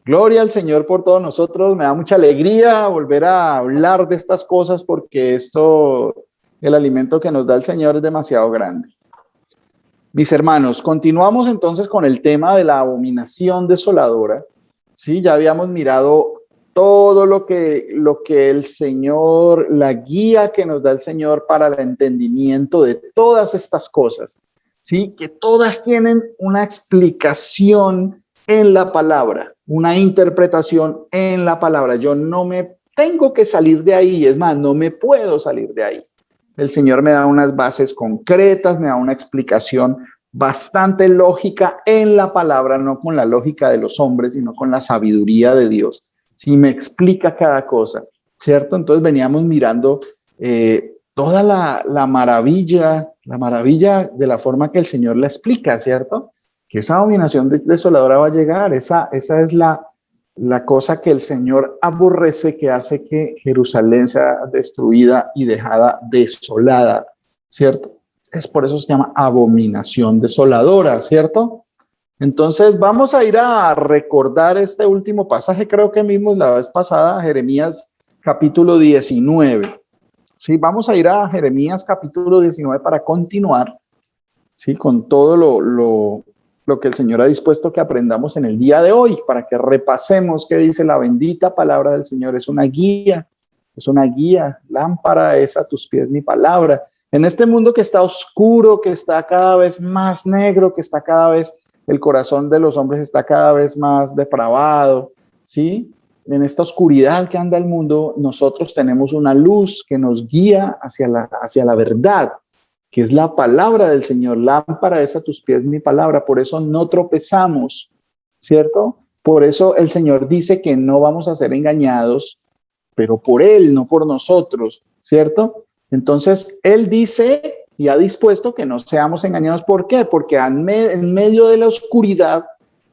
Gloria al Señor por todos nosotros. Me da mucha alegría volver a hablar de estas cosas porque el alimento que nos da el Señor es demasiado grande. Mis hermanos, continuamos entonces con el tema de la abominación desoladora. Sí, ya habíamos mirado todo lo que el Señor, la guía que nos da el Señor para el entendimiento de todas estas cosas. Sí, que todas tienen una explicación en la palabra, una interpretación en la palabra. Yo no me tengo que salir de ahí, es más, no me puedo salir de ahí. El Señor me da unas bases concretas, me da una explicación bastante lógica en la palabra, no con la lógica de los hombres, sino con la sabiduría de Dios. Sí, me explica cada cosa, ¿cierto? Entonces veníamos mirando toda la maravilla de la forma que el Señor la explica, ¿cierto? Que esa abominación desoladora va a llegar, esa es la cosa que el Señor aborrece, que hace que Jerusalén sea destruida y dejada desolada, ¿cierto? Es por eso se llama abominación desoladora, ¿cierto? Entonces vamos a ir a recordar este último pasaje, creo que vimos la vez pasada, Jeremías capítulo 19. Sí, vamos a ir a Jeremías capítulo 19 para continuar, sí, con todo lo que el Señor ha dispuesto que aprendamos en el día de hoy, para que repasemos qué dice la bendita palabra del Señor. Es una guía, lámpara es a tus pies mi palabra. En este mundo que está oscuro, que está cada vez más negro, que está cada vez, el corazón de los hombres está cada vez más depravado, ¿sí? En esta oscuridad que anda el mundo, nosotros tenemos una luz que nos guía hacia la verdad, que es la palabra del Señor. Lámpara es a tus pies mi palabra, por eso no tropezamos, ¿cierto? Por eso el Señor dice que no vamos a ser engañados, pero por Él, no por nosotros, ¿cierto? Entonces, Él dice y ha dispuesto que no seamos engañados. ¿Por qué? Porque en medio de la oscuridad,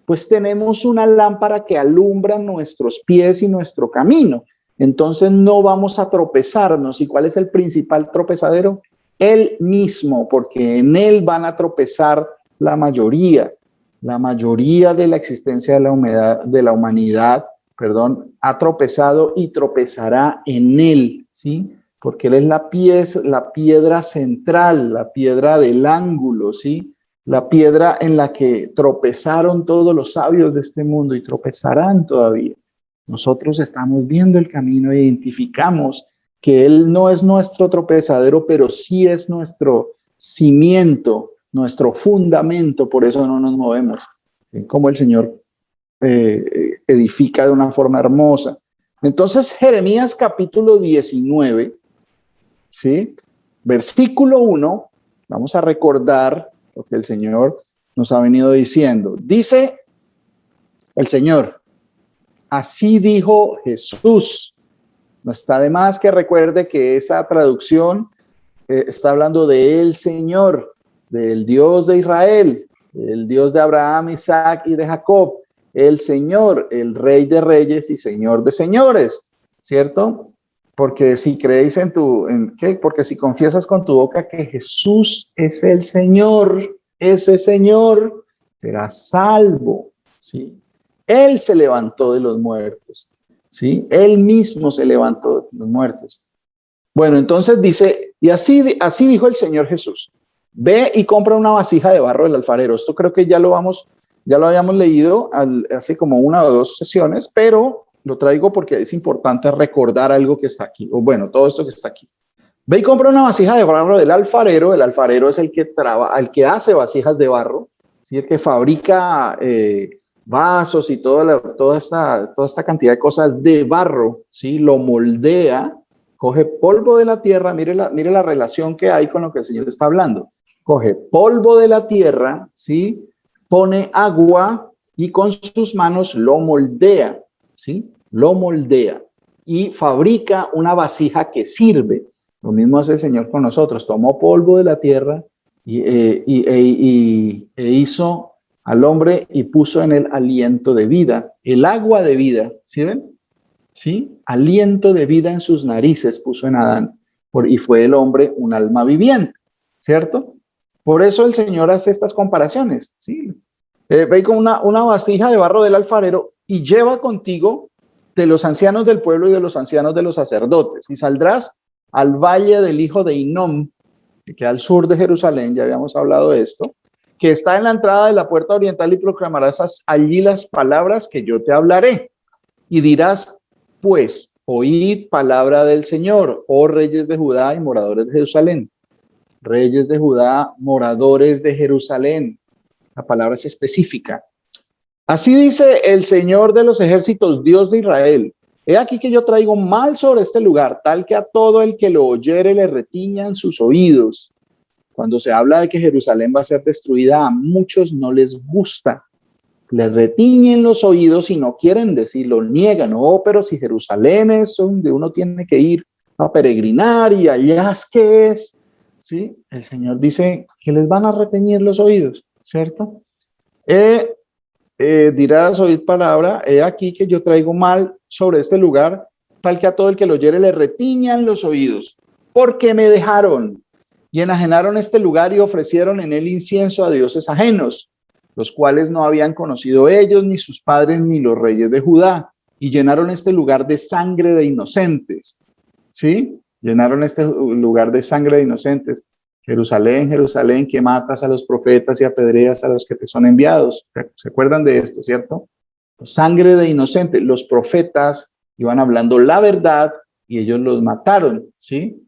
pues tenemos una lámpara que alumbra nuestros pies y nuestro camino. Entonces no vamos a tropezarnos. ¿Y cuál es el principal tropezadero? Él mismo, porque en Él van a tropezar la mayoría de la existencia de la humanidad, ha tropezado y tropezará en Él, ¿sí? Porque Él es la piedra central, la piedra del ángulo, ¿sí? La piedra en la que tropezaron todos los sabios de este mundo y tropezarán todavía. Nosotros estamos viendo el camino e identificamos que Él no es nuestro tropezadero, pero sí es nuestro cimiento, nuestro fundamento, por eso no nos movemos. Como el Señor edifica de una forma hermosa. Entonces, Jeremías capítulo 19, ¿sí? Versículo 1, vamos a recordar lo que el Señor nos ha venido diciendo. Dice el Señor, así dijo Jesús. No está de más que recuerde que esa traducción está hablando del Señor, del Dios de Israel, el Dios de Abraham, Isaac y de Jacob, el Señor, el Rey de Reyes y Señor de Señores, ¿cierto? Porque si creéis porque si confiesas con tu boca que Jesús es el Señor, ese Señor será salvo, ¿sí? Él se levantó de los muertos, ¿sí? Él mismo se levantó de los muertos. Bueno, entonces dice, y así dijo el Señor Jesús, ve y compra una vasija de barro del alfarero. Esto creo que ya lo habíamos leído hace como 1 o 2 sesiones, pero lo traigo porque es importante recordar algo que está aquí, o bueno, todo esto que está aquí. Ve y compra una vasija de barro del alfarero. El alfarero es el que hace vasijas de barro, ¿sí? El que fabrica vasos y toda esta cantidad de cosas de barro, ¿sí? Lo moldea, coge polvo de la tierra, mire la relación que hay con lo que el Señor está hablando. Coge polvo de la tierra, ¿sí? Pone agua y con sus manos lo moldea, ¿sí? Lo moldea y fabrica una vasija que sirve. Lo mismo hace el Señor con nosotros. Tomó polvo de la tierra e hizo al hombre y puso en él aliento de vida, el agua de vida, ¿sí ven? ¿Sí? Aliento de vida en sus narices puso en Adán, y fue el hombre un alma viviente, ¿cierto? Por eso el Señor hace estas comparaciones, ¿sí? Ve con una vasija de barro del alfarero, y lleva contigo de los ancianos del pueblo y de los ancianos de los sacerdotes, y saldrás al valle del hijo de Hinnom, que queda al sur de Jerusalén, ya habíamos hablado de esto, que está en la entrada de la puerta oriental, y proclamarás allí las palabras que yo te hablaré. Y dirás, pues, oíd palabra del Señor, oh reyes de Judá y moradores de Jerusalén. Reyes de Judá, moradores de Jerusalén. La palabra es específica. Así dice el Señor de los ejércitos, Dios de Israel. He aquí que yo traigo mal sobre este lugar, tal que a todo el que lo oyere le retiñan sus oídos. Cuando se habla de que Jerusalén va a ser destruida, a muchos no les gusta. Les retiñen los oídos y no quieren decirlo, niegan. Oh, pero si Jerusalén es donde uno tiene que ir a peregrinar y allá es que es. ¿Sí? El Señor dice que les van a reteñir los oídos, ¿cierto? Dirás, oíd palabra, he aquí que yo traigo mal sobre este lugar, tal que a todo el que lo oyere le retiñan los oídos, porque me dejaron y enajenaron este lugar y ofrecieron en él incienso a dioses ajenos, los cuales no habían conocido ellos, ni sus padres, ni los reyes de Judá, y llenaron este lugar de sangre de inocentes. ¿Sí? Llenaron este lugar de sangre de inocentes. Jerusalén, Jerusalén, que matas a los profetas y apedreas a los que te son enviados. ¿Se acuerdan de esto, cierto? Sangre de inocentes. Los profetas iban hablando la verdad y ellos los mataron, ¿sí?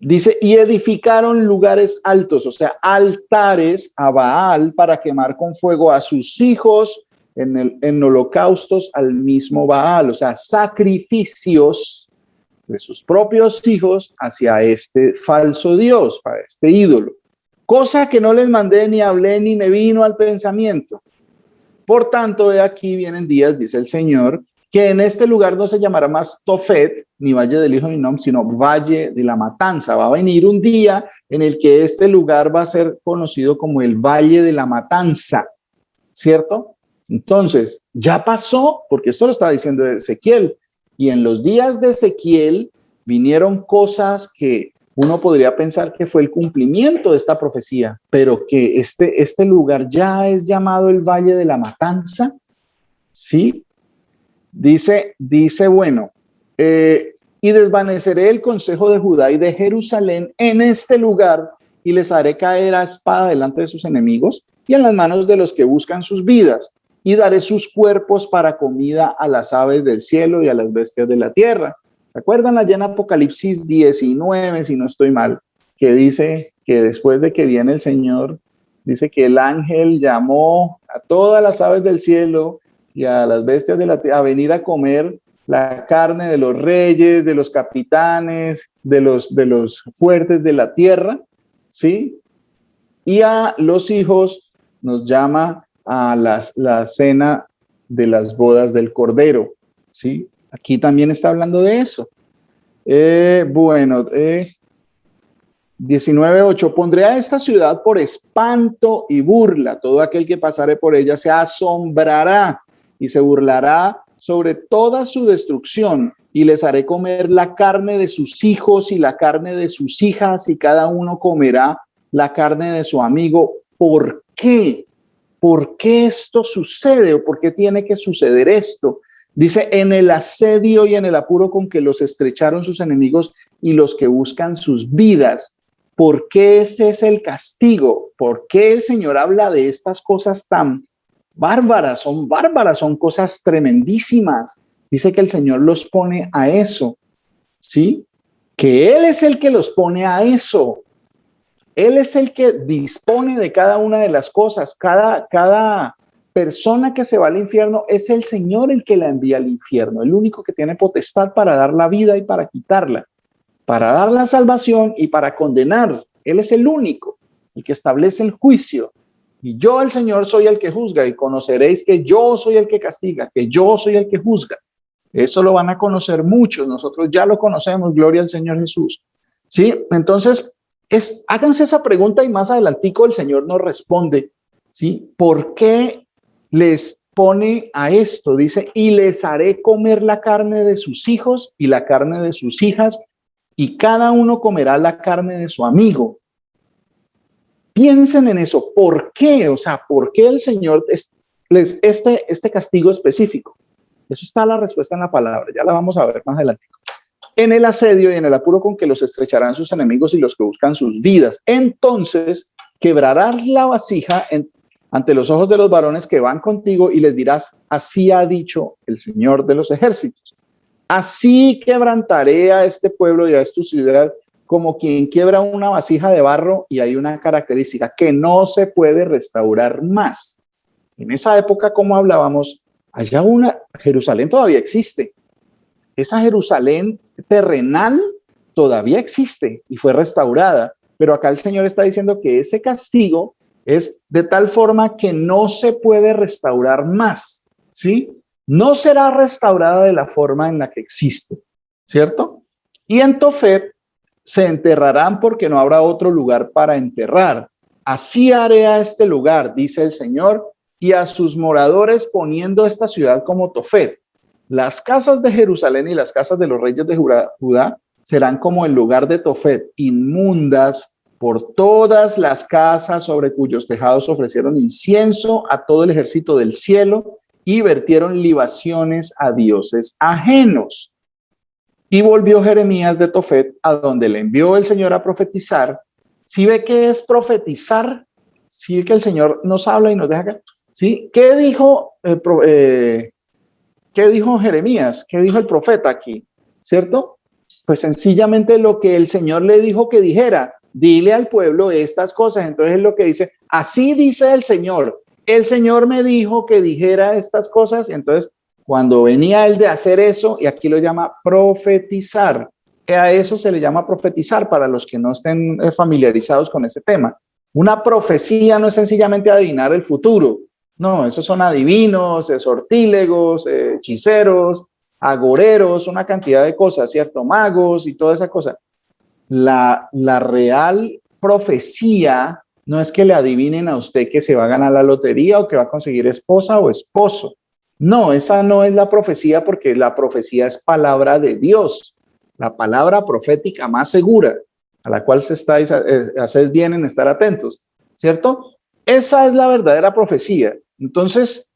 Dice, y edificaron lugares altos, o sea, altares a Baal para quemar con fuego a sus hijos en holocaustos al mismo Baal, o sea, sacrificios de sus propios hijos hacia este falso Dios, para este ídolo. Cosa que no les mandé, ni hablé, ni me vino al pensamiento. Por tanto, de aquí vienen días, dice el Señor, que en este lugar no se llamará más Tofet, ni Valle del Hijo de Hinnom, sino Valle de la Matanza. Va a venir un día en el que este lugar va a ser conocido como el Valle de la Matanza, ¿cierto? Entonces, ya pasó, porque esto lo estaba diciendo Ezequiel, y en los días de Ezequiel vinieron cosas que uno podría pensar que fue el cumplimiento de esta profecía, pero que este lugar ya es llamado el Valle de la Matanza, ¿sí? Dice, bueno, y desvaneceré el consejo de Judá y de Jerusalén en este lugar, y les haré caer a espada delante de sus enemigos y en las manos de los que buscan sus vidas, y daré sus cuerpos para comida a las aves del cielo y a las bestias de la tierra. ¿Se acuerdan allá en Apocalipsis 19, si no estoy mal, que dice que después de que viene el Señor, dice que el ángel llamó a todas las aves del cielo y a las bestias de la tierra a venir a comer la carne de los reyes, de los capitanes, de los fuertes de la tierra, ¿sí? Y a los hijos nos llama a la cena de las bodas del Cordero, ¿sí? Aquí también está hablando de eso. 19:8, pondré a esta ciudad por espanto y burla. Todo aquel que pasare por ella se asombrará y se burlará sobre toda su destrucción, y les haré comer la carne de sus hijos y la carne de sus hijas, y cada uno comerá la carne de su amigo. ¿Por qué? ¿Por qué esto sucede o por qué tiene que suceder esto? Dice, en el asedio y en el apuro con que los estrecharon sus enemigos y los que buscan sus vidas. ¿Por qué este es el castigo? ¿Por qué el Señor habla de estas cosas tan bárbaras? Son cosas tremendísimas. Dice que el Señor los pone a eso, ¿sí? Que Él es el que los pone a eso. Él es el que dispone de cada una de las cosas. Cada persona que se va al infierno es el Señor el que la envía al infierno, el único que tiene potestad para dar la vida y para quitarla, para dar la salvación y para condenar. Él es el único, el que establece el juicio. Y yo, el Señor, soy el que juzga, y conoceréis que yo soy el que castiga, que yo soy el que juzga. Eso lo van a conocer muchos, nosotros ya lo conocemos, gloria al Señor Jesús. ¿Sí? Entonces, háganse esa pregunta y más adelantico el Señor nos responde, ¿sí? ¿Por qué les pone a esto? Dice, y les haré comer la carne de sus hijos y la carne de sus hijas, y cada uno comerá la carne de su amigo. Piensen en eso. ¿Por qué? O sea, ¿por qué el Señor este castigo específico. Eso está la respuesta en la palabra, ya la vamos a ver más adelante. En el asedio y en el apuro con que los estrecharán sus enemigos y los que buscan sus vidas. Entonces quebrarás la vasija ante los ojos de los varones que van contigo y les dirás, así ha dicho el Señor de los ejércitos. Así quebrantaré a este pueblo y a esta ciudad como quien quiebra una vasija de barro, y hay una característica que no se puede restaurar más. En esa época, como hablábamos, Jerusalén todavía existe. Esa Jerusalén terrenal todavía existe y fue restaurada, pero acá el Señor está diciendo que ese castigo es de tal forma que no se puede restaurar más, ¿sí? No será restaurada de la forma en la que existe, ¿cierto? Y en Tofet se enterrarán porque no habrá otro lugar para enterrar. Así haré a este lugar, dice el Señor, y a sus moradores poniendo esta ciudad como Tofet. Las casas de Jerusalén y las casas de los reyes de Judá serán como el lugar de Tofet, inmundas por todas las casas sobre cuyos tejados ofrecieron incienso a todo el ejército del cielo y vertieron libaciones a dioses ajenos. Y volvió Jeremías de Tofet, a donde le envió el Señor a profetizar. ¿Sí ve qué es profetizar? ¿Sí ve que el Señor nos habla y nos deja acá? ¿Sí? ¿Qué dijo Jeremías? ¿Qué dijo el profeta aquí? ¿Cierto? Pues sencillamente lo que el Señor le dijo que dijera. Dile al pueblo estas cosas. Entonces es lo que dice, así dice el Señor. El Señor me dijo que dijera estas cosas. Y entonces cuando venía él de hacer eso, y aquí lo llama profetizar. A eso se le llama profetizar para los que no estén familiarizados con este tema. Una profecía no es sencillamente adivinar el futuro. No, esos son adivinos, sortílegos, hechiceros, agoreros, una cantidad de cosas, ¿cierto? Magos y toda esa cosa. La real profecía no es que le adivinen a usted que se va a ganar la lotería o que va a conseguir esposa o esposo. No, esa no es la profecía, porque la profecía es palabra de Dios, la palabra profética más segura, a la cual hacéis bien en estar atentos, ¿cierto? Esa es la verdadera profecía. Entonces,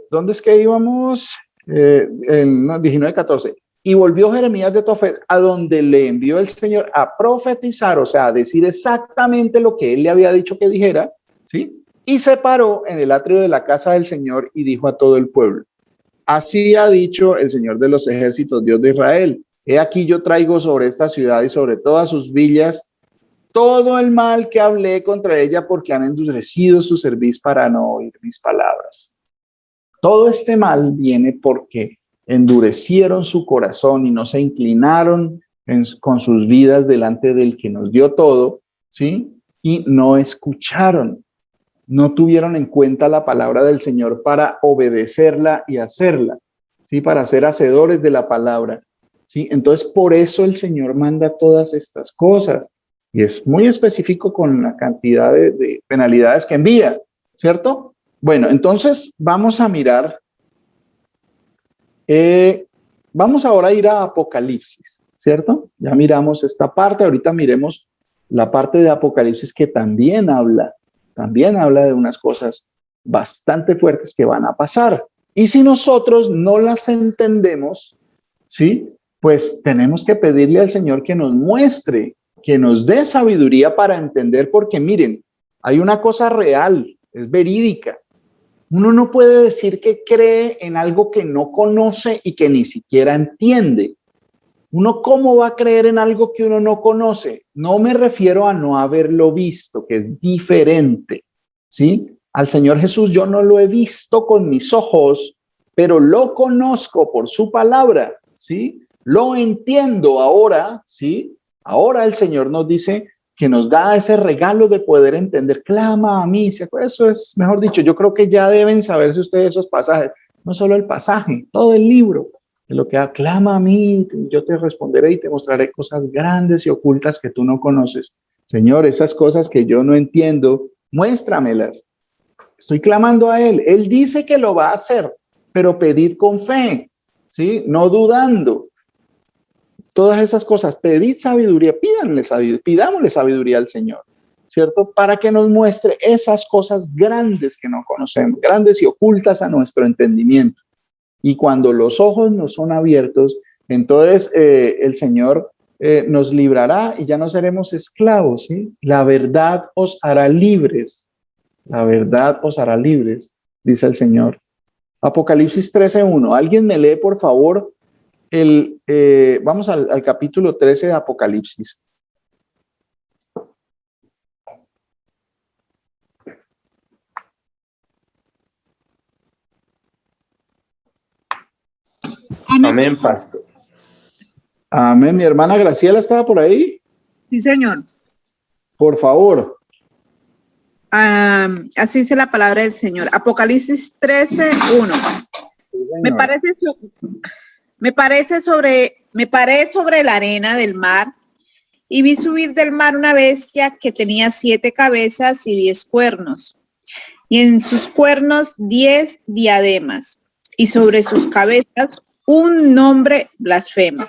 ¿dónde es que íbamos? En 19:14. Y volvió Jeremías de Tofet, a donde le envió el Señor a profetizar, o sea, a decir exactamente lo que él le había dicho que dijera, ¿sí? Y se paró en el atrio de la casa del Señor y dijo a todo el pueblo, así ha dicho el Señor de los ejércitos, Dios de Israel, he aquí yo traigo sobre esta ciudad y sobre todas sus villas todo el mal que hablé contra ella, porque han endurecido su cerviz para no oír mis palabras. Todo este mal viene porque endurecieron su corazón y no se inclinaron con sus vidas delante del que nos dio todo, ¿sí? Y no escucharon, no tuvieron en cuenta la palabra del Señor para obedecerla y hacerla, ¿sí? Para ser hacedores de la palabra, ¿sí? Entonces, por eso el Señor manda todas estas cosas, y es muy específico con la cantidad de penalidades que envía, ¿cierto? Bueno, entonces vamos a mirar, vamos ahora a ir a Apocalipsis, ¿cierto? Ya miramos esta parte, ahorita miremos la parte de Apocalipsis que también habla de unas cosas bastante fuertes que van a pasar. Y si nosotros no las entendemos, ¿sí? Pues tenemos que pedirle al Señor que nos muestre, que nos dé sabiduría para entender, porque miren, hay una cosa real, es verídica. Uno no puede decir que cree en algo que no conoce y que ni siquiera entiende. ¿Uno cómo va a creer en algo que uno no conoce? No me refiero a no haberlo visto, que es diferente, ¿sí? Al Señor Jesús yo no lo he visto con mis ojos, pero lo conozco por su palabra, ¿sí? Lo entiendo ahora, ¿sí? Ahora el Señor nos dice que nos da ese regalo de poder entender. Clama a mí, ¿se acuerdan? Eso es, mejor dicho, yo creo que ya deben saberse ustedes esos pasajes, no solo el pasaje, todo el libro. De lo que clama a mí, yo te responderé y te mostraré cosas grandes y ocultas que tú no conoces. Señor, esas cosas que yo no entiendo, muéstramelas. Estoy clamando a Él. Él dice que lo va a hacer, pero pedid con fe, ¿sí? No dudando. Todas esas cosas, pedid sabiduría, pidámosle sabiduría al Señor, ¿cierto? Para que nos muestre esas cosas grandes que no conocemos, grandes y ocultas a nuestro entendimiento. Y cuando los ojos nos son abiertos, entonces el Señor nos librará y ya no seremos esclavos, ¿sí? La verdad os hará libres. La verdad os hará libres, dice el Señor. Apocalipsis 13:1. ¿Alguien me lee, por favor? Vamos al capítulo 13 de Apocalipsis. Amén, pastor. Amén. Mi hermana Graciela estaba por ahí. Sí, señor. Por favor. Así dice la palabra del Señor. Apocalipsis 13:1. Sí, Me paré sobre la arena del mar y vi subir del mar una bestia que tenía 7 cabezas y 10 cuernos, y en sus cuernos 10 diademas, y sobre sus cabezas un nombre blasfemo.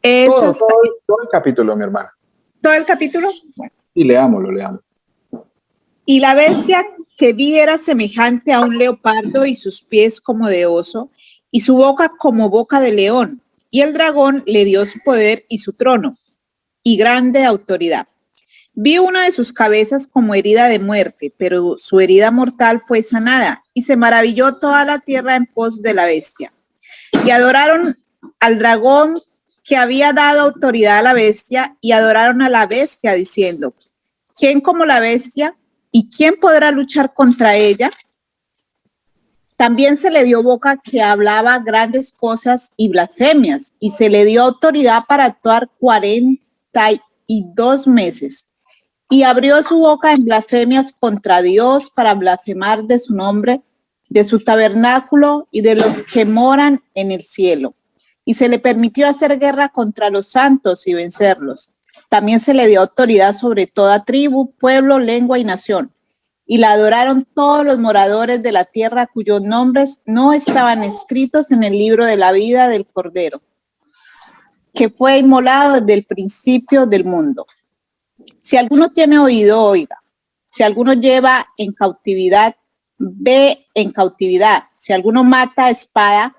Todo el capítulo, mi hermana. ¿Todo el capítulo? Bueno. Y leámoslo. Y la bestia que vi era semejante a un leopardo y sus pies como de oso y su boca como boca de león. Y el dragón le dio su poder y su trono y grande autoridad. Vi una de sus cabezas como herida de muerte, pero su herida mortal fue sanada y se maravilló toda la tierra en pos de la bestia. Y adoraron al dragón que había dado autoridad a la bestia y adoraron a la bestia diciendo: ¿quién como la bestia? ¿Y quién podrá luchar contra ella? También se le dio boca que hablaba grandes cosas y blasfemias, y se le dio autoridad para actuar 42 meses. Y abrió su boca en blasfemias contra Dios para blasfemar de su nombre, de su tabernáculo y de los que moran en el cielo. Y se le permitió hacer guerra contra los santos y vencerlos. También se le dio autoridad sobre toda tribu, pueblo, lengua y nación. Y la adoraron todos los moradores de la tierra cuyos nombres no estaban escritos en el libro de la vida del Cordero, que fue inmolado desde el principio del mundo. Si alguno tiene oído, oiga. Si alguno lleva en cautividad, ve en cautividad. Si alguno mata a espada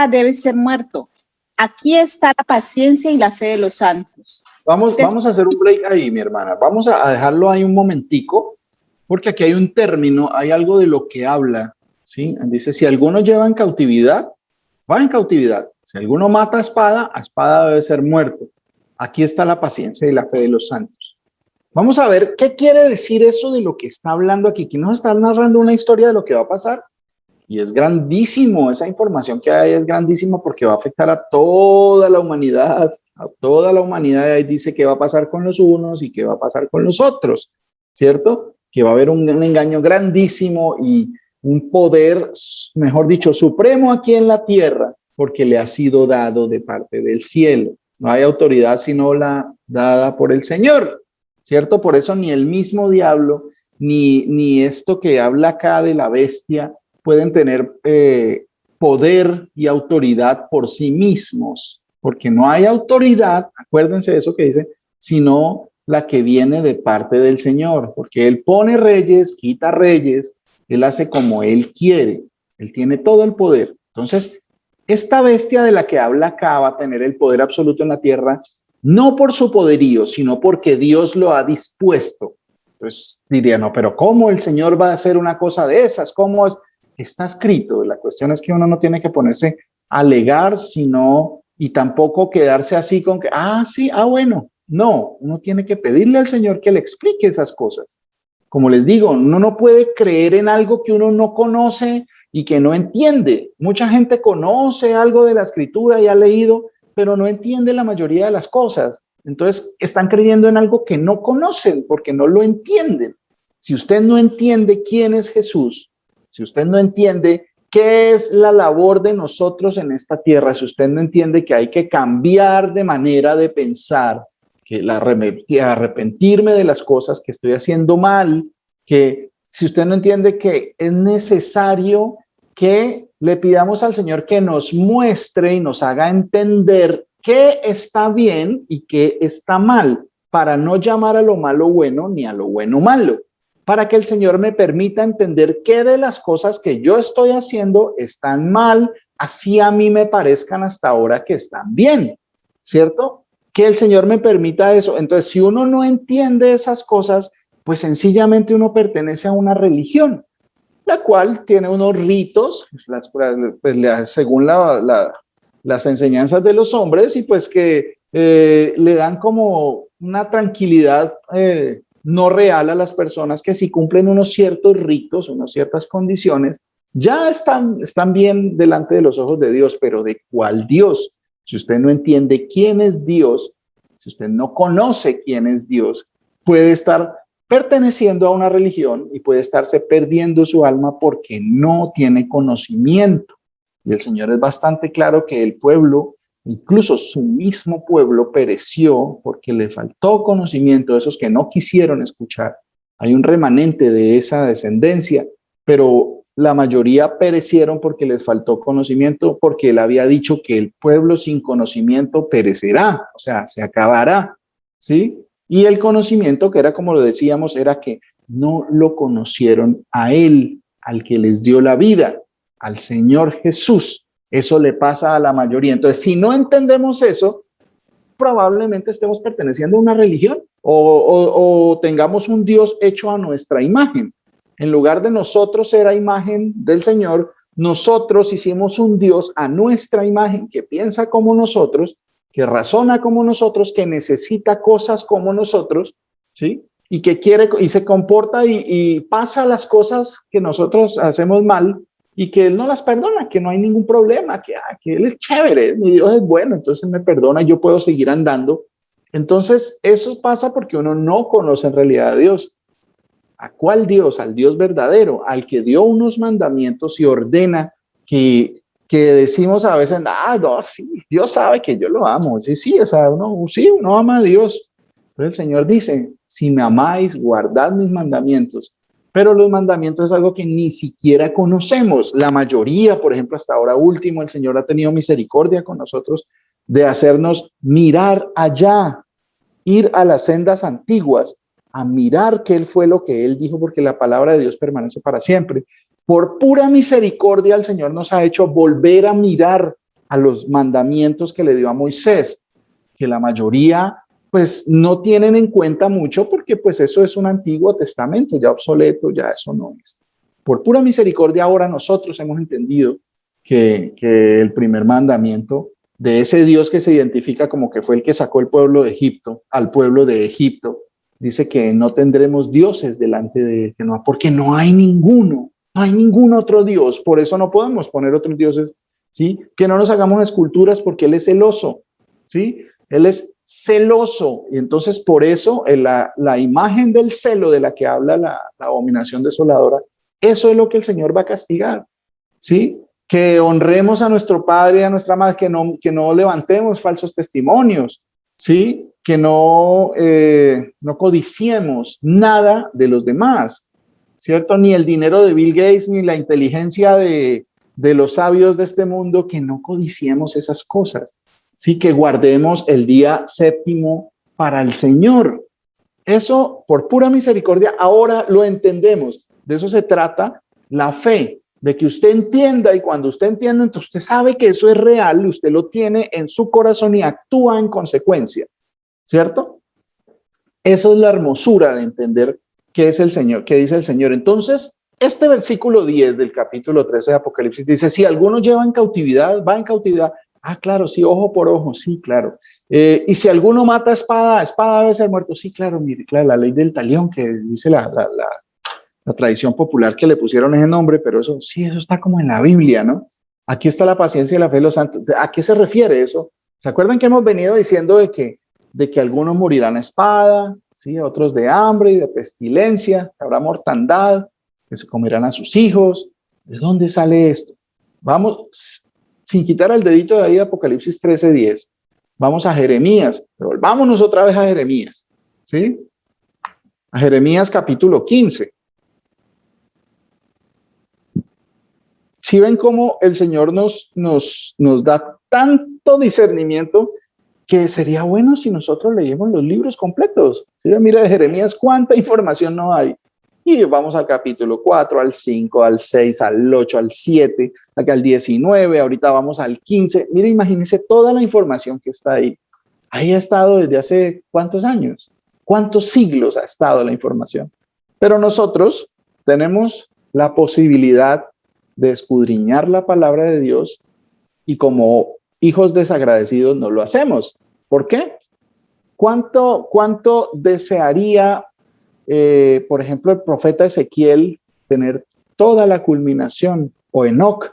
debe ser muerto. Aquí está la paciencia y la fe de los santos. Vamos a hacer un break ahí, mi hermana. Vamos a dejarlo ahí un momentico, porque aquí hay un término, hay algo de lo que habla, ¿sí? Dice, si alguno lleva en cautividad, va en cautividad. Si alguno mata a espada debe ser muerto. Aquí está la paciencia y la fe de los santos. Vamos a ver qué quiere decir eso de lo que está hablando aquí. Aquí nos está narrando una historia de lo que va a pasar. Y es grandísimo, esa información que hay es grandísima porque va a afectar a toda la humanidad. A toda la humanidad. Ahí dice qué va a pasar con los unos y qué va a pasar con los otros, ¿cierto? Que va a haber un engaño grandísimo y un poder, mejor dicho, supremo aquí en la tierra, porque le ha sido dado de parte del cielo. No hay autoridad sino la dada por el Señor, ¿cierto? Por eso ni el mismo diablo, ni esto que habla acá de la bestia, pueden tener poder y autoridad por sí mismos, porque no hay autoridad, acuérdense de eso que dice, sino la que viene de parte del Señor, porque Él pone reyes, quita reyes, Él hace como Él quiere, Él tiene todo el poder. Entonces, esta bestia de la que habla acá va a tener el poder absoluto en la tierra, no por su poderío, sino porque Dios lo ha dispuesto. Entonces diría, no, pero ¿cómo el Señor va a hacer una cosa de esas? ¿Cómo es? Está escrito. La cuestión es que uno no tiene que ponerse a alegar, sino, y tampoco quedarse así con que, sí, bueno. No, uno tiene que pedirle al Señor que le explique esas cosas. Como les digo, uno no puede creer en algo que uno no conoce y que no entiende. Mucha gente conoce algo de la escritura y ha leído, pero no entiende la mayoría de las cosas. Entonces, están creyendo en algo que no conocen porque no lo entienden. Si usted no entiende quién es Jesús, si usted no entiende qué es la labor de nosotros en esta tierra, si usted no entiende que hay que cambiar de manera de pensar, que arrepentirme de las cosas que estoy haciendo mal, que si usted no entiende que es necesario que le pidamos al Señor que nos muestre y nos haga entender qué está bien y qué está mal, para no llamar a lo malo bueno ni a lo bueno malo, para que el Señor me permita entender qué de las cosas que yo estoy haciendo están mal, así a mí me parezcan hasta ahora que están bien, ¿cierto? Que el Señor me permita eso. Entonces, si uno no entiende esas cosas, pues sencillamente uno pertenece a una religión, la cual tiene unos ritos, según las enseñanzas de los hombres, y pues que le dan como una tranquilidad no real a las personas que si cumplen unos ciertos ritos, unas ciertas condiciones, ya están bien delante de los ojos de Dios. Pero ¿de cuál Dios? Si usted no entiende quién es Dios, si usted no conoce quién es Dios, puede estar perteneciendo a una religión y puede estarse perdiendo su alma porque no tiene conocimiento. Y el Señor es bastante claro que el pueblo, incluso su mismo pueblo, pereció porque le faltó conocimiento, esos que no quisieron escuchar. Hay un remanente de esa descendencia, pero la mayoría perecieron porque les faltó conocimiento, porque él había dicho que el pueblo sin conocimiento perecerá, o sea, se acabará, ¿sí? Y el conocimiento, que era como lo decíamos, era que no lo conocieron a él, al que les dio la vida, al Señor Jesús. Eso le pasa a la mayoría. Entonces, si no entendemos eso, probablemente estemos perteneciendo a una religión o tengamos un Dios hecho a nuestra imagen. En lugar de nosotros ser a imagen del Señor, nosotros hicimos un Dios a nuestra imagen que piensa como nosotros, que razona como nosotros, que necesita cosas como nosotros, ¿sí? Y que quiere y se comporta y pasa las cosas que nosotros hacemos mal y que Él no las perdona, que no hay ningún problema, que Él es chévere, mi Dios es bueno, entonces me perdona, yo puedo seguir andando. Entonces, eso pasa porque uno no conoce en realidad a Dios. ¿A cuál Dios? Al Dios verdadero, al que dio unos mandamientos y ordena que decimos a veces, no, sí, Dios sabe que yo lo amo. Sí, sí, o sea, uno ama a Dios. Entonces el Señor dice, si me amáis, guardad mis mandamientos. Pero los mandamientos es algo que ni siquiera conocemos. La mayoría, por ejemplo, hasta ahora último, el Señor ha tenido misericordia con nosotros de hacernos mirar allá, ir a las sendas antiguas, a mirar qué fue lo que Él dijo, porque la palabra de Dios permanece para siempre. Por pura misericordia, el Señor nos ha hecho volver a mirar a los mandamientos que le dio a Moisés, que la mayoría pues no tienen en cuenta mucho porque pues eso es un Antiguo Testamento ya obsoleto, ya eso no es. Por pura misericordia ahora nosotros hemos entendido que el primer mandamiento de ese Dios que se identifica como que fue el que sacó el pueblo de Egipto, al pueblo de Egipto, dice que no tendremos dioses delante de él, que no, porque no hay ninguno, no hay ningún otro Dios, por eso no podemos poner otros dioses, ¿sí? Que no nos hagamos esculturas porque Él es celoso, ¿sí? Él es celoso, y entonces por eso la imagen del celo de la que habla la abominación desoladora, eso es lo que el Señor va a castigar, ¿sí? Que honremos a nuestro padre y a nuestra madre, que no levantemos falsos testimonios, ¿sí? Que no codiciemos nada de los demás, ¿cierto? Ni el dinero de Bill Gates, ni la inteligencia de los sabios de este mundo, que no codiciemos esas cosas, ¿sí? Que guardemos el día séptimo para el Señor. Eso, por pura misericordia, ahora lo entendemos. De eso se trata la fe, de que usted entienda, y cuando usted entiende, entonces usted sabe que eso es real, usted lo tiene en su corazón y actúa en consecuencia, ¿cierto? Eso es la hermosura de entender qué es el Señor, qué dice el Señor. Entonces, este versículo 10 del capítulo 13 de Apocalipsis dice, si alguno lleva en cautividad, va en cautividad. Ah, claro, sí, ojo por ojo, sí, claro. Y si alguno mata espada, espada debe ser muerto. Sí, claro, mire, claro, la ley del talión, que dice la tradición popular que le pusieron ese nombre, pero eso sí, eso está como en la Biblia, ¿no? Aquí está la paciencia y la fe de los santos. ¿A qué se refiere eso? ¿Se acuerdan que hemos venido diciendo de que algunos morirán a espada, ¿sí? Otros de hambre y de pestilencia, que habrá mortandad, que se comerán a sus hijos? ¿De dónde sale esto? Vamos, sin quitar el dedito de ahí de Apocalipsis 13:10, vamos a Jeremías, pero volvámonos otra vez a Jeremías, ¿sí? A Jeremías capítulo 15. Si ven cómo el Señor nos da tanto discernimiento que sería bueno si nosotros leíamos los libros completos. ¿Sí? Mira, de Jeremías, cuánta información no hay. Y vamos al capítulo 4, al 5, al 6, al 8, al 7, acá al 19, ahorita vamos al 15. Mira, imagínense toda la información que está ahí. Ahí ha estado desde hace ¿cuántos años? ¿Cuántos siglos ha estado la información? Pero nosotros tenemos la posibilidad de escudriñar la palabra de Dios y como hijos desagradecidos no lo hacemos. ¿Por qué? ¿Cuánto desearía, por ejemplo, el profeta Ezequiel tener toda la culminación, o Enoc,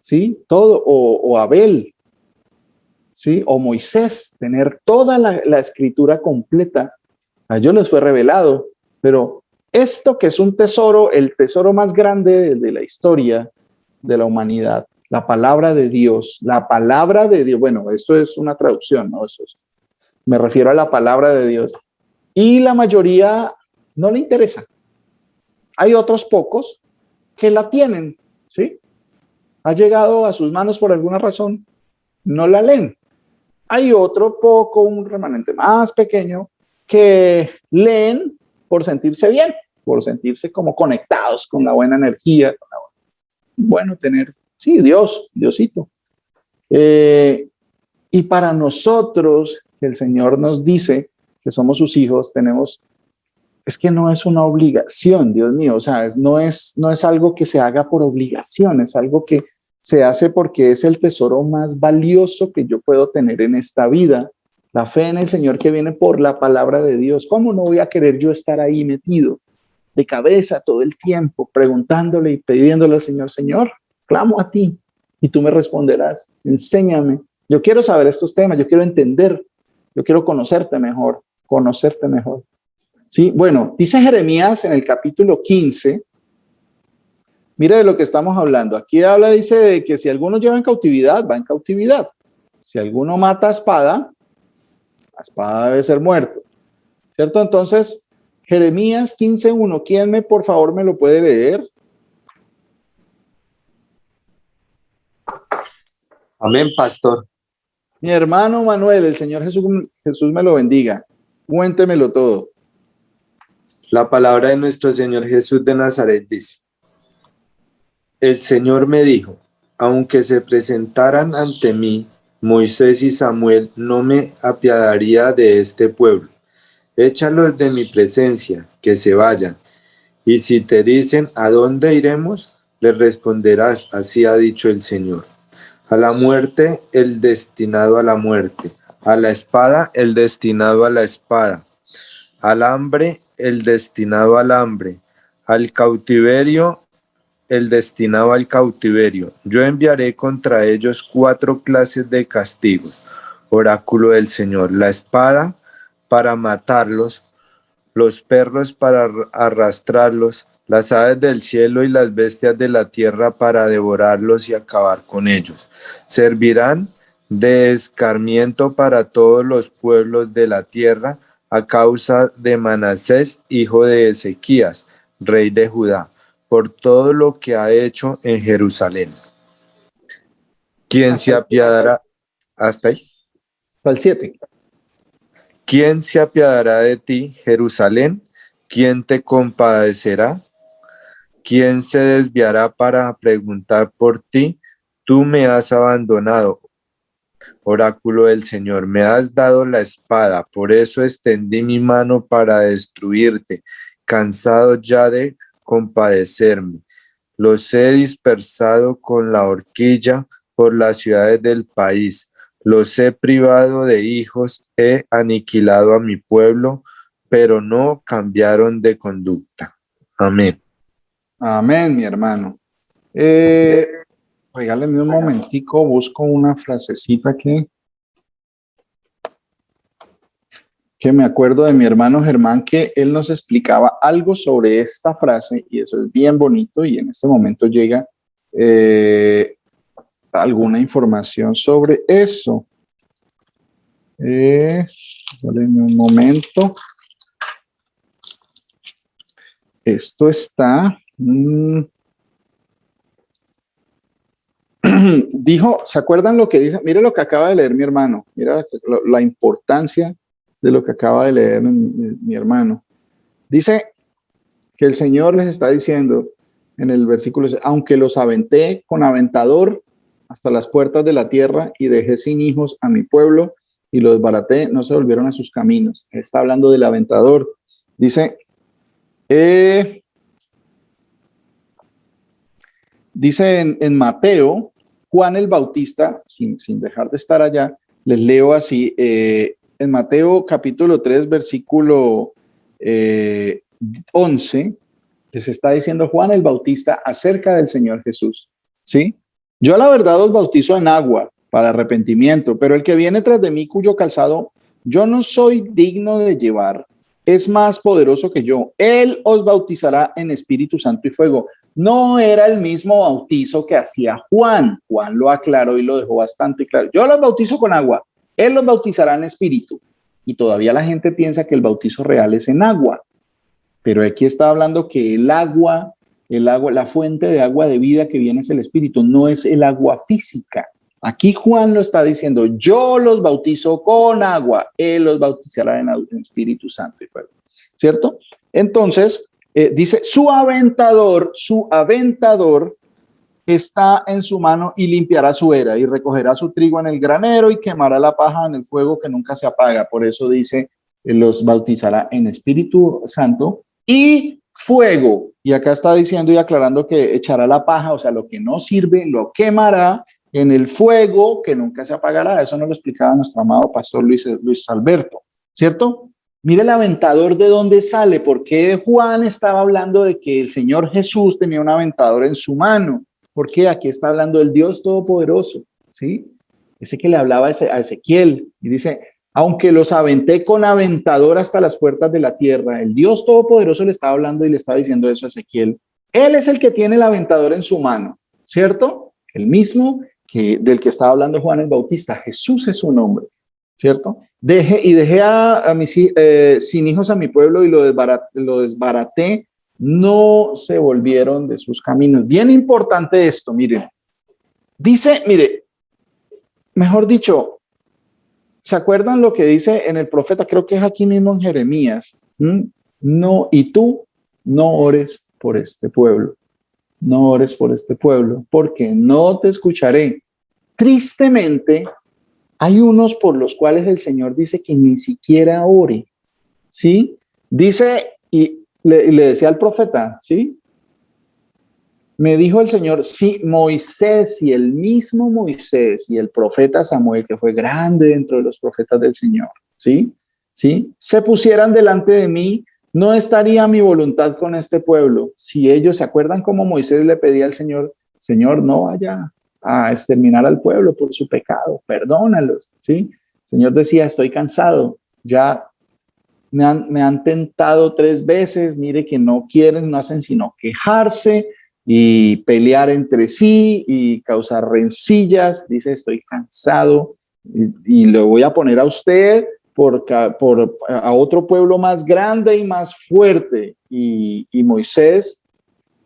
¿sí? Todo, o Abel, ¿sí? O Moisés, tener toda la escritura completa? A ellos les fue revelado, pero esto que es un tesoro, el tesoro más grande de la historia de la humanidad, la palabra de Dios, bueno, esto es una traducción, ¿no? Me refiero a la palabra de Dios. Y la mayoría no le interesa. Hay otros pocos que la tienen, ¿sí? Ha llegado a sus manos por alguna razón, no la leen. Hay otro poco, un remanente más pequeño, que leen por sentirse bien, por sentirse como conectados con la buena energía, bueno, tener, sí, Diosito. Y para nosotros, el Señor nos dice que somos sus hijos, es que no es una obligación, Dios mío, o sea, no es algo que se haga por obligación, es algo que se hace porque es el tesoro más valioso que yo puedo tener en esta vida. La fe en el Señor que viene por la palabra de Dios. ¿Cómo no voy a querer yo estar ahí metido de cabeza todo el tiempo, preguntándole y pidiéndole al Señor, Señor, clamo a ti y tú me responderás, enséñame. Yo quiero saber estos temas, yo quiero entender, yo quiero conocerte mejor. Sí, bueno, dice Jeremías en el capítulo 15, mira de lo que estamos hablando. Aquí habla, dice, de que si alguno lleva en cautividad, va en cautividad. Si alguno mata a espada, la espada debe ser muerto. ¿Cierto? Entonces, Jeremías 15:1, ¿quién por favor me lo puede leer? Amén, pastor. Mi hermano Manuel, el Señor Jesús me lo bendiga. Cuéntemelo todo. La palabra de nuestro Señor Jesús de Nazaret dice: el Señor me dijo, aunque se presentaran ante mí Moisés y Samuel, no me apiadaría de este pueblo. Échalos de mi presencia, que se vayan. Y si te dicen, ¿a dónde iremos?, les responderás, así ha dicho el Señor. A la muerte, el destinado a la muerte. A la espada, el destinado a la espada. Al hambre, el destinado al hambre. Al cautiverio, el destinado al cautiverio. Yo enviaré contra ellos 4 clases de castigos. Oráculo del Señor. La espada para matarlos, los perros para arrastrarlos, las aves del cielo y las bestias de la tierra para devorarlos y acabar con ellos. Servirán de escarmiento para todos los pueblos de la tierra a causa de Manasés, hijo de Ezequías, rey de Judá, por todo lo que ha hecho en Jerusalén. ¿Quién se apiadará? ¿Hasta ahí? Hasta el 7. ¿Quién se apiadará de ti, Jerusalén? ¿Quién te compadecerá? ¿Quién se desviará para preguntar por ti? Tú me has abandonado, oráculo del Señor, me has dado la espada, por eso extendí mi mano para destruirte, cansado ya de compadecerme. Los he dispersado con la horquilla por las ciudades del país. Los he privado de hijos, he aniquilado a mi pueblo, pero no cambiaron de conducta. Amén. Amén, mi hermano. Regáleme un momentico, busco una frasecita que me acuerdo de mi hermano Germán, que él nos explicaba algo sobre esta frase y eso es bien bonito y en este momento llega alguna información sobre eso. Regáleme un momento. Esto está... dijo, ¿se acuerdan lo que dice? Mire lo que acaba de leer mi hermano, mira la importancia de lo que acaba de leer mi hermano. Dice que el Señor les está diciendo en el versículo, aunque los aventé con aventador hasta las puertas de la tierra y dejé sin hijos a mi pueblo y los desbaraté, no se volvieron a sus caminos. Está hablando del aventador. Dice, dice en Mateo, Juan el Bautista, sin dejar de estar allá, les leo así, en Mateo capítulo 3, versículo 11, les está diciendo Juan el Bautista acerca del Señor Jesús, ¿sí? Yo a la verdad os bautizo en agua para arrepentimiento, pero el que viene tras de mí, cuyo calzado yo no soy digno de llevar, es más poderoso que yo. Él os bautizará en Espíritu Santo y fuego. No era el mismo bautizo que hacía Juan. Juan lo aclaró y lo dejó bastante claro. Yo los bautizo con agua, él los bautizará en Espíritu. Y todavía la gente piensa que el bautizo real es en agua. Pero aquí está hablando que el agua, la fuente de agua de vida que viene es el Espíritu, no es el agua física. Aquí Juan lo está diciendo, yo los bautizo con agua, él los bautizará en Espíritu Santo y fuego, ¿cierto? Entonces, dice, su aventador está en su mano y limpiará su era y recogerá su trigo en el granero y quemará la paja en el fuego que nunca se apaga. Por eso dice, los bautizará en Espíritu Santo y fuego. Y acá está diciendo y aclarando que echará la paja, o sea, lo que no sirve, lo quemará en el fuego que nunca se apagará. Eso nos lo explicaba nuestro amado pastor Luis Alberto, ¿cierto? Mire el aventador de dónde sale, porque Juan estaba hablando de que el Señor Jesús tenía un aventador en su mano, porque aquí está hablando del Dios Todopoderoso, ¿sí? Ese que le hablaba a Ezequiel, y dice, aunque los aventé con aventador hasta las puertas de la tierra, el Dios Todopoderoso le estaba hablando y le estaba diciendo eso a Ezequiel. Él es el que tiene el aventador en su mano, ¿cierto? El mismo del que estaba hablando Juan el Bautista. Jesús es su nombre, ¿cierto? Dejé a mis sin hijos a mi pueblo y lo desbaraté, no se volvieron de sus caminos. Bien importante esto, miren. Dice, mire, mejor dicho, ¿se acuerdan lo que dice en el profeta? Creo que es aquí mismo en Jeremías. No, y tú no ores por este pueblo. No ores por este pueblo, porque no te escucharé. Tristemente, hay unos por los cuales el Señor dice que ni siquiera ore, ¿sí? Dice, y le decía al profeta, ¿sí? Me dijo el Señor, si Moisés y el mismo Moisés y el profeta Samuel, que fue grande dentro de los profetas del Señor, ¿sí? ¿Sí? Se pusieran delante de mí, no estaría mi voluntad con este pueblo. Si ellos se acuerdan cómo Moisés le pedía al Señor, Señor, no vaya a exterminar al pueblo por su pecado, perdónalos, ¿sí? El Señor decía, estoy cansado, ya me han tentado 3 veces, mire que no quieren, no hacen sino quejarse y pelear entre sí y causar rencillas. Dice, estoy cansado y lo voy a poner a usted a otro pueblo más grande y más fuerte. Y Moisés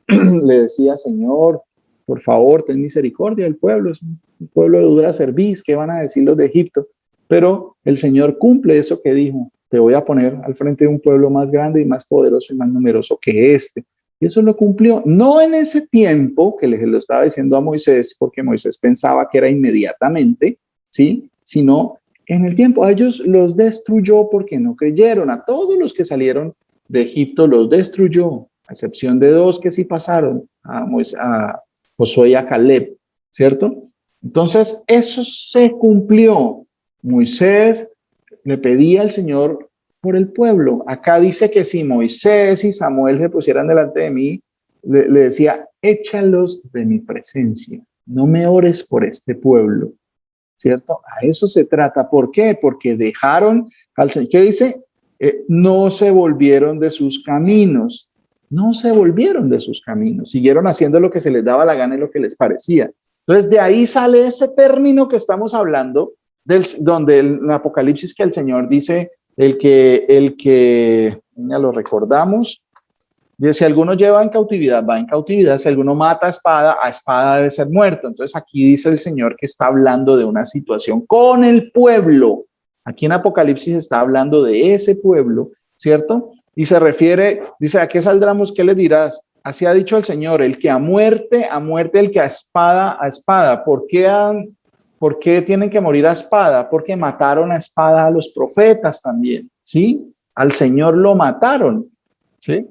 le decía, Señor, por favor, ten misericordia del pueblo, es un pueblo de dura cerviz, ¿qué van a decir los de Egipto? Pero el Señor cumple eso que dijo, te voy a poner al frente de un pueblo más grande y más poderoso y más numeroso que este. Y eso lo cumplió, no en ese tiempo que le lo estaba diciendo a Moisés, porque Moisés pensaba que era inmediatamente, ¿sí? Sino en el tiempo. A ellos los destruyó porque no creyeron. A todos los que salieron de Egipto los destruyó, a excepción de 2 que sí pasaron, a Josué y a Caleb, ¿cierto? Entonces, eso se cumplió. Moisés le pedía al Señor por el pueblo. Acá dice que si Moisés y Samuel se pusieran delante de mí, le decía, échalos de mi presencia, no me ores por este pueblo, ¿cierto? A eso se trata. ¿Por qué? Porque dejaron al Señor. ¿Qué dice? No se volvieron de sus caminos. No se volvieron de sus caminos. Siguieron haciendo lo que se les daba la gana y lo que les parecía. Entonces, de ahí sale ese término que estamos hablando, donde el Apocalipsis que el Señor dice, el que ya lo recordamos, Dice, si alguno lleva en cautividad, va en cautividad. Si alguno mata a espada debe ser muerto. Entonces aquí dice el Señor que está hablando de una situación con el pueblo. Aquí en Apocalipsis está hablando de ese pueblo, ¿cierto? Y se refiere, dice, ¿a qué saldremos? ¿Qué le dirás? Así ha dicho el Señor, el que a muerte, el que a espada, a espada. ¿Por qué tienen que morir a espada? Porque mataron a espada a los profetas también, ¿sí? Al Señor lo mataron, ¿sí?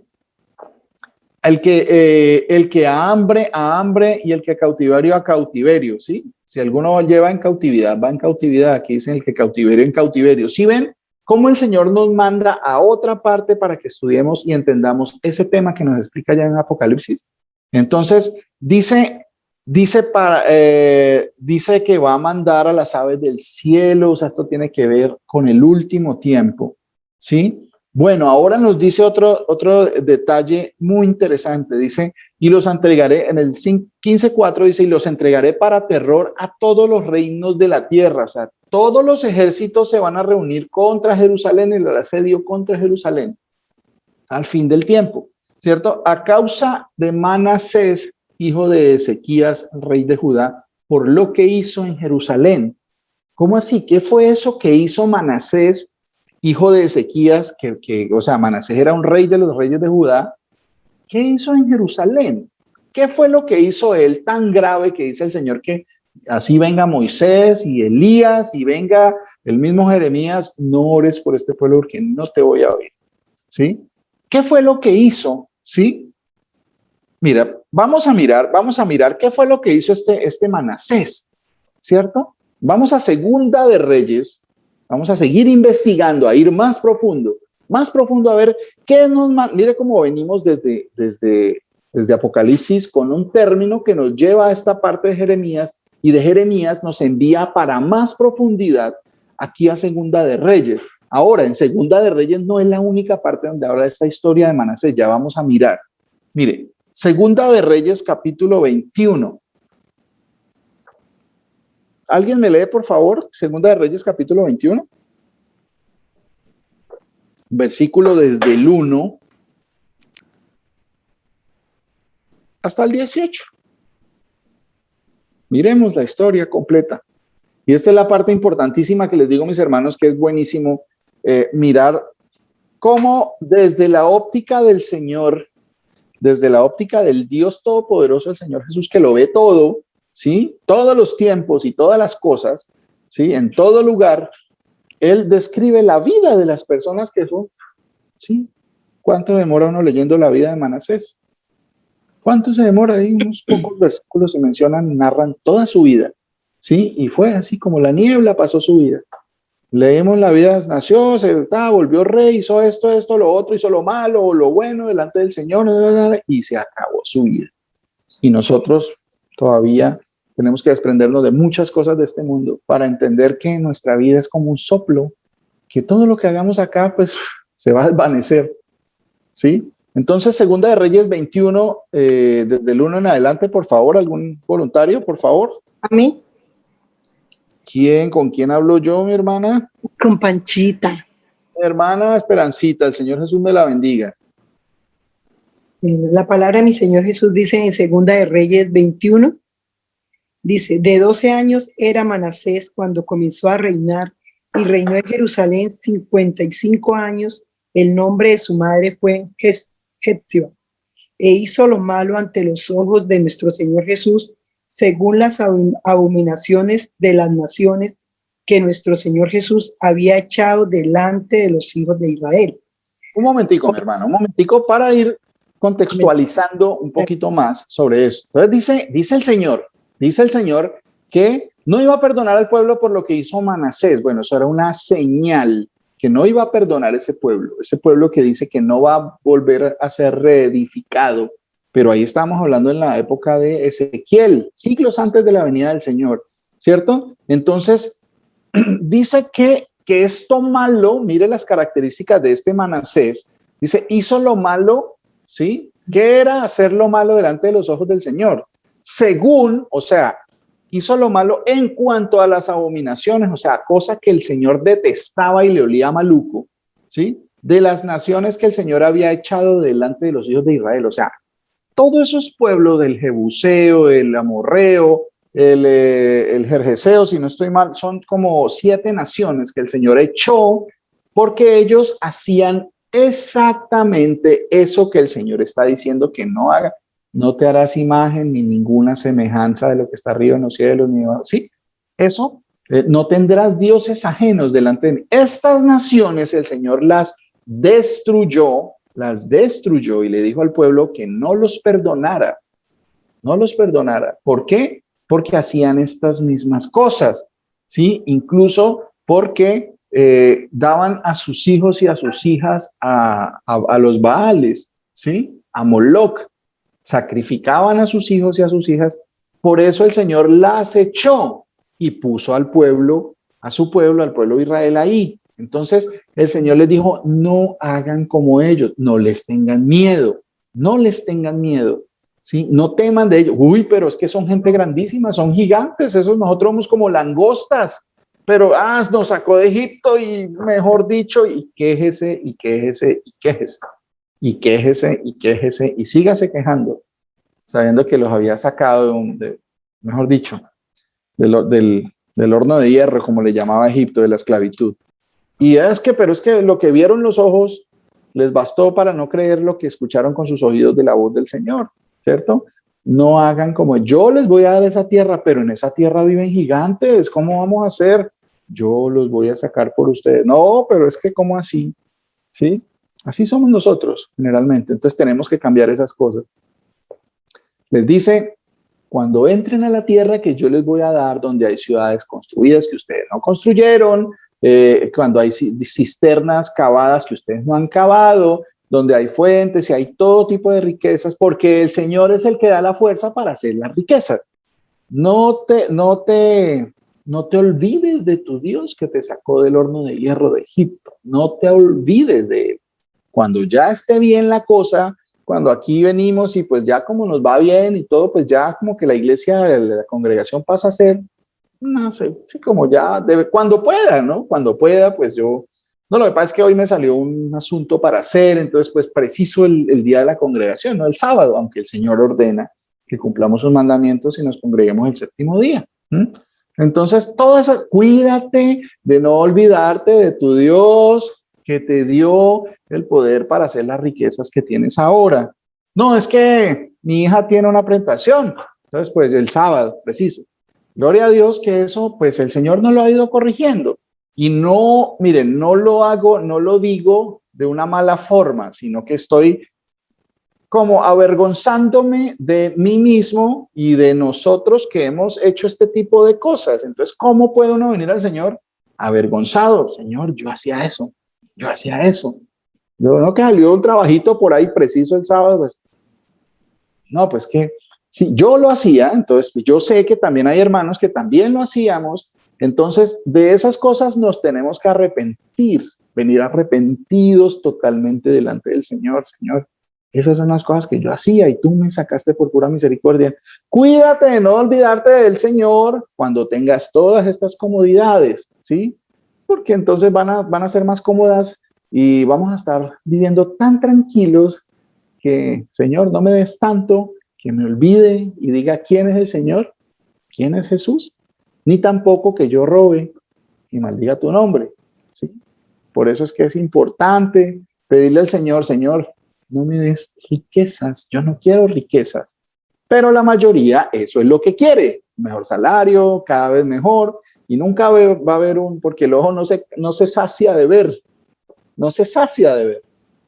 El que a hambre y el que a cautiverio a cautiverio, ¿sí? Si alguno lleva en cautividad, va en cautividad. Aquí dicen el que cautiverio en cautiverio. ¿Sí ven cómo el Señor nos manda a otra parte para que estudiemos y entendamos ese tema que nos explica ya en Apocalipsis? Entonces, dice que va a mandar a las aves del cielo. O sea, esto tiene que ver con el último tiempo, ¿sí? Bueno, ahora nos dice otro detalle muy interesante. Dice, y los entregaré, en el 15:4 dice, y los entregaré para terror a todos los reinos de la tierra. O sea, todos los ejércitos se van a reunir contra Jerusalén, el asedio contra Jerusalén, al fin del tiempo, ¿cierto? A causa de Manasés, hijo de Ezequías, rey de Judá, por lo que hizo en Jerusalén. ¿Cómo así? ¿Qué fue eso que hizo Manasés, hijo de Ezequías, o sea, Manasés era un rey de los reyes de Judá? ¿Qué hizo en Jerusalén? ¿Qué fue lo que hizo él tan grave que dice el Señor que así venga Moisés y Elías y venga el mismo Jeremías, no ores por este pueblo porque no te voy a oír? ¿Sí? ¿Qué fue lo que hizo? ¿Sí? Mira, vamos a mirar qué fue lo que hizo este Manasés, ¿cierto? Vamos a Segunda de Reyes. Vamos a seguir investigando, a ir más profundo, a ver qué mire cómo venimos desde Apocalipsis con un término que nos lleva a esta parte de Jeremías, y de Jeremías nos envía para más profundidad aquí a Segunda de Reyes. Ahora, en Segunda de Reyes no es la única parte donde habla de esta historia de Manasés, ya vamos a mirar. Mire, Segunda de Reyes, capítulo 21. ¿Alguien me lee, por favor? Segunda de Reyes, capítulo 21. Versículo desde el 1 hasta el 18. Miremos la historia completa. Y esta es la parte importantísima que les digo, mis hermanos, que es buenísimo mirar cómo desde la óptica del Señor, desde la óptica del Dios Todopoderoso, el Señor Jesús, que lo ve todo, ¿sí? Todos los tiempos y todas las cosas, ¿sí? En todo lugar, Él describe la vida de las personas que son, ¿sí? ¿Cuánto demora uno leyendo la vida de Manasés? ¿Cuánto se demora? Ahí unos pocos versículos se mencionan, narran toda su vida, ¿sí? Y fue así como la niebla pasó su vida. Leemos la vida, nació, volvió rey, hizo esto, lo otro, hizo lo malo o lo bueno delante del Señor, y se acabó su vida. Y nosotros todavía tenemos que desprendernos de muchas cosas de este mundo para entender que nuestra vida es como un soplo, que todo lo que hagamos acá, pues, se va a desvanecer, ¿sí? Entonces, Segunda de Reyes 21, desde el 1 en adelante, por favor, algún voluntario, por favor. A mí. ¿Con quién hablo yo, mi hermana? Con Panchita. Mi hermana Esperancita, el Señor Jesús me la bendiga. La palabra de mi Señor Jesús dice en Segunda de Reyes 21, dice, de 12 años era Manasés cuando comenzó a reinar y reinó en Jerusalén 55 años. El nombre de su madre fue Hetsiba, e hizo lo malo ante los ojos de nuestro Señor Jesús, según las abominaciones de las naciones que nuestro Señor Jesús había echado delante de los hijos de Israel. Un momentico, mi hermano, un momentico para ir contextualizando un poquito más sobre eso. Entonces dice el Señor que no iba a perdonar al pueblo por lo que hizo Manasés. Bueno, eso era una señal que no iba a perdonar ese pueblo que dice que no va a volver a ser reedificado. Pero ahí estamos hablando en la época de Ezequiel, siglos antes de la venida del Señor, ¿cierto? Entonces, dice que esto malo, mire las características de este Manasés, dice, hizo lo malo, ¿sí? ¿Qué era hacer lo malo delante de los ojos del Señor? Según, o sea, hizo lo malo en cuanto a las abominaciones, o sea, cosa que el Señor detestaba y le olía maluco, ¿sí? de las naciones que el Señor había echado delante de los hijos de Israel. O sea, todos esos pueblos del Jebuseo, el Amorreo, el Gergeseo, si no estoy mal, son como 7 naciones que el Señor echó porque ellos hacían exactamente eso que el Señor está diciendo que no haga. No te harás imagen ni ninguna semejanza de lo que está arriba en los cielos, ni abajo. Sí, eso, no tendrás dioses ajenos delante de mí. Estas naciones el Señor las destruyó y le dijo al pueblo que no los perdonara. ¿Por qué? Porque hacían estas mismas cosas, ¿sí? Incluso porque daban a sus hijos y a sus hijas a los Baales, ¿sí? A Moloc. Sacrificaban a sus hijos y a sus hijas. Por eso el Señor las echó y puso al pueblo, al pueblo de Israel ahí. Entonces el Señor les dijo, no hagan como ellos, no les tengan miedo, ¿sí? No teman de ellos. Uy, pero es que son gente grandísima, son gigantes, esos nosotros somos como langostas, pero nos sacó de Egipto y mejor dicho, y quéjese, y sígase quejando, sabiendo que los había sacado mejor dicho, del horno de hierro, como le llamaba Egipto, de la esclavitud. Pero es que lo que vieron los ojos les bastó para no creer lo que escucharon con sus oídos de la voz del Señor, ¿cierto? No hagan como yo les voy a dar esa tierra, pero en esa tierra viven gigantes, ¿cómo vamos a hacer? Yo los voy a sacar por ustedes. No, pero es que ¿cómo así? ¿Sí? Así somos nosotros generalmente, entonces tenemos que cambiar esas cosas. Les dice, cuando entren a la tierra que yo les voy a dar, donde hay ciudades construidas que ustedes no construyeron, cuando hay cisternas cavadas que ustedes no han cavado, donde hay fuentes y hay todo tipo de riquezas, porque el Señor es el que da la fuerza para hacer las riquezas. No te olvides de tu Dios que te sacó del horno de hierro de Egipto. No te olvides de él. Cuando ya esté bien la cosa, cuando aquí venimos y pues ya como nos va bien y todo, pues ya como que la iglesia, la congregación pasa a ser, no sé, sí, como ya debe, cuando pueda, ¿no? Cuando pueda, pues yo, no, lo que pasa es que hoy me salió un asunto para hacer, entonces pues preciso el día de la congregación, no el sábado, aunque el Señor ordena que cumplamos sus mandamientos y nos congreguemos el 7º día. Entonces, todo eso, cuídate de no olvidarte de tu Dios que te dio el poder para hacer las riquezas que tienes ahora. No, es que mi hija tiene una presentación, entonces pues el sábado, preciso. Gloria a Dios que eso, pues el Señor nos lo ha ido corrigiendo. Y no, miren, no lo digo de una mala forma, sino que estoy como avergonzándome de mí mismo y de nosotros que hemos hecho este tipo de cosas. Entonces, ¿cómo puede uno venir al Señor avergonzado? Señor, yo hacía eso. Yo no, que salió un trabajito por ahí preciso el sábado, pues. No, pues que si yo lo hacía, entonces pues yo sé que también hay hermanos que también lo hacíamos. Entonces, de esas cosas nos tenemos que arrepentir, venir arrepentidos totalmente delante del Señor. Señor, esas son las cosas que yo hacía y tú me sacaste por pura misericordia. Cuídate de no olvidarte del Señor cuando tengas todas estas comodidades, ¿sí? Porque entonces van a ser más cómodas y vamos a estar viviendo tan tranquilos que, Señor, no me des tanto que me olvide y diga quién es el Señor, quién es Jesús, ni tampoco que yo robe y maldiga tu nombre, ¿sí? Por eso es que es importante pedirle al Señor, Señor, no me des riquezas, yo no quiero riquezas, pero la mayoría eso es lo que quiere, mejor salario, cada vez mejor, y nunca va a haber porque el ojo no se sacia de ver,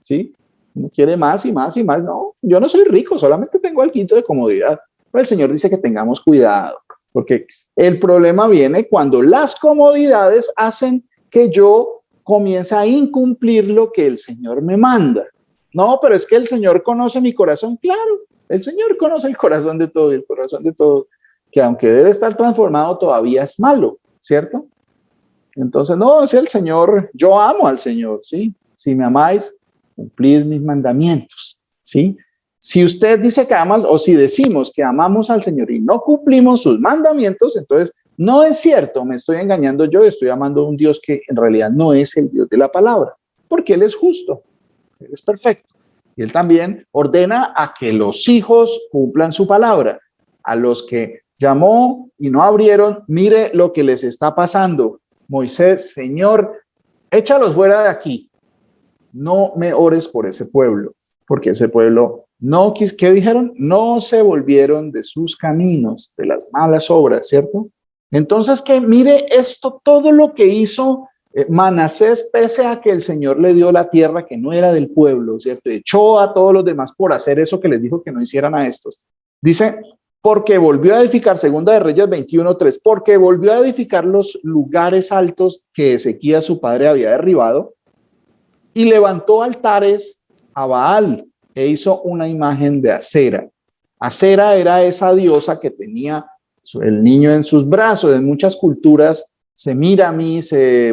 ¿sí? Uno quiere más y más y más. No, yo no soy rico, solamente tengo algo de comodidad. Pero el Señor dice que tengamos cuidado, porque el problema viene cuando las comodidades hacen que yo comience a incumplir lo que el Señor me manda. No, pero es que el Señor conoce mi corazón. Claro, el Señor conoce el corazón de todo y el corazón de todo, que aunque debe estar transformado, todavía es malo, ¿cierto? Entonces, no, es el Señor, yo amo al Señor, ¿sí? Si me amáis, cumplid mis mandamientos, ¿sí? Si usted dice que ama, o si decimos que amamos al Señor y no cumplimos sus mandamientos, entonces no es cierto, me estoy engañando yo, estoy amando a un Dios que en realidad no es el Dios de la palabra. porque Él es justo, Él es perfecto. Y Él también ordena a que los hijos cumplan su palabra. A los que llamó y no abrieron, mire lo que les está pasando. Moisés, Señor, échalos fuera de aquí. No me ores por ese pueblo, porque ese pueblo no quis, ¿qué dijeron? No se volvieron de sus caminos, de las malas obras, ¿cierto? Entonces, que mire esto, todo lo que hizo Manasés, pese a que el Señor le dio la tierra que no era del pueblo, ¿cierto? Echó a todos los demás por hacer eso que les dijo que no hicieran a estos. Dice, porque volvió a edificar, Segunda de Reyes 21:3, porque volvió a edificar los lugares altos que Ezequías su padre había derribado y levantó altares a Baal e hizo una imagen de Acera. Acera era esa diosa que tenía el niño en sus brazos. En muchas culturas se mira a mí,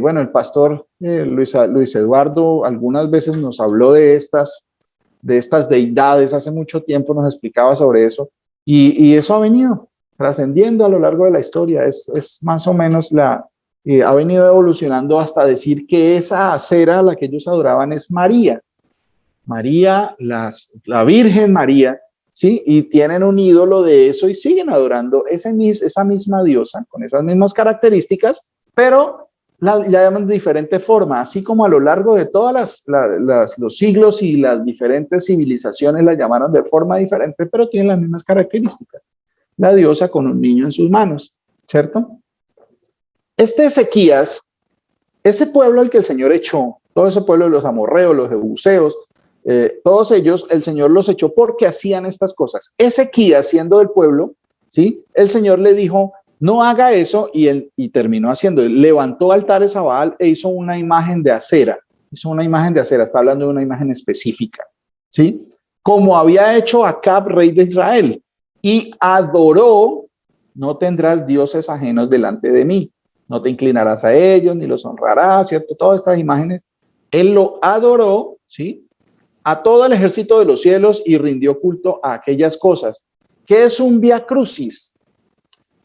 bueno, el pastor Luis Eduardo algunas veces nos habló de estas deidades, hace mucho tiempo nos explicaba sobre eso, y eso ha venido trascendiendo a lo largo de la historia, es más o menos ha venido evolucionando hasta decir que esa Acera a la que ellos adoraban es María, la Virgen María, ¿sí? Y tienen un ídolo de eso y siguen adorando esa misma diosa con esas mismas características, pero la llaman de diferente forma, así como a lo largo de todos los siglos y las diferentes civilizaciones la llamaron de forma diferente, pero tienen las mismas características. La diosa con un niño en sus manos, ¿cierto? Ezequías, ese pueblo al que el Señor echó, todo ese pueblo de los amorreos, los jebuseos, todos ellos, el Señor los echó porque hacían estas cosas. Ezequías, siendo del pueblo, ¿sí? El Señor le dijo, no haga eso, y terminó haciendo. Levantó altares a Baal e hizo una imagen de Acera. Hizo una imagen de Acera, está hablando de una imagen específica, ¿sí? Como había hecho Acab, rey de Israel, y adoró, no tendrás dioses ajenos delante de mí, no te inclinarás a ellos, ni los honrarás, ¿cierto? Todas estas imágenes, él lo adoró, ¿sí? A todo el ejército de los cielos y rindió culto a aquellas cosas. ¿Qué es un vía crucis?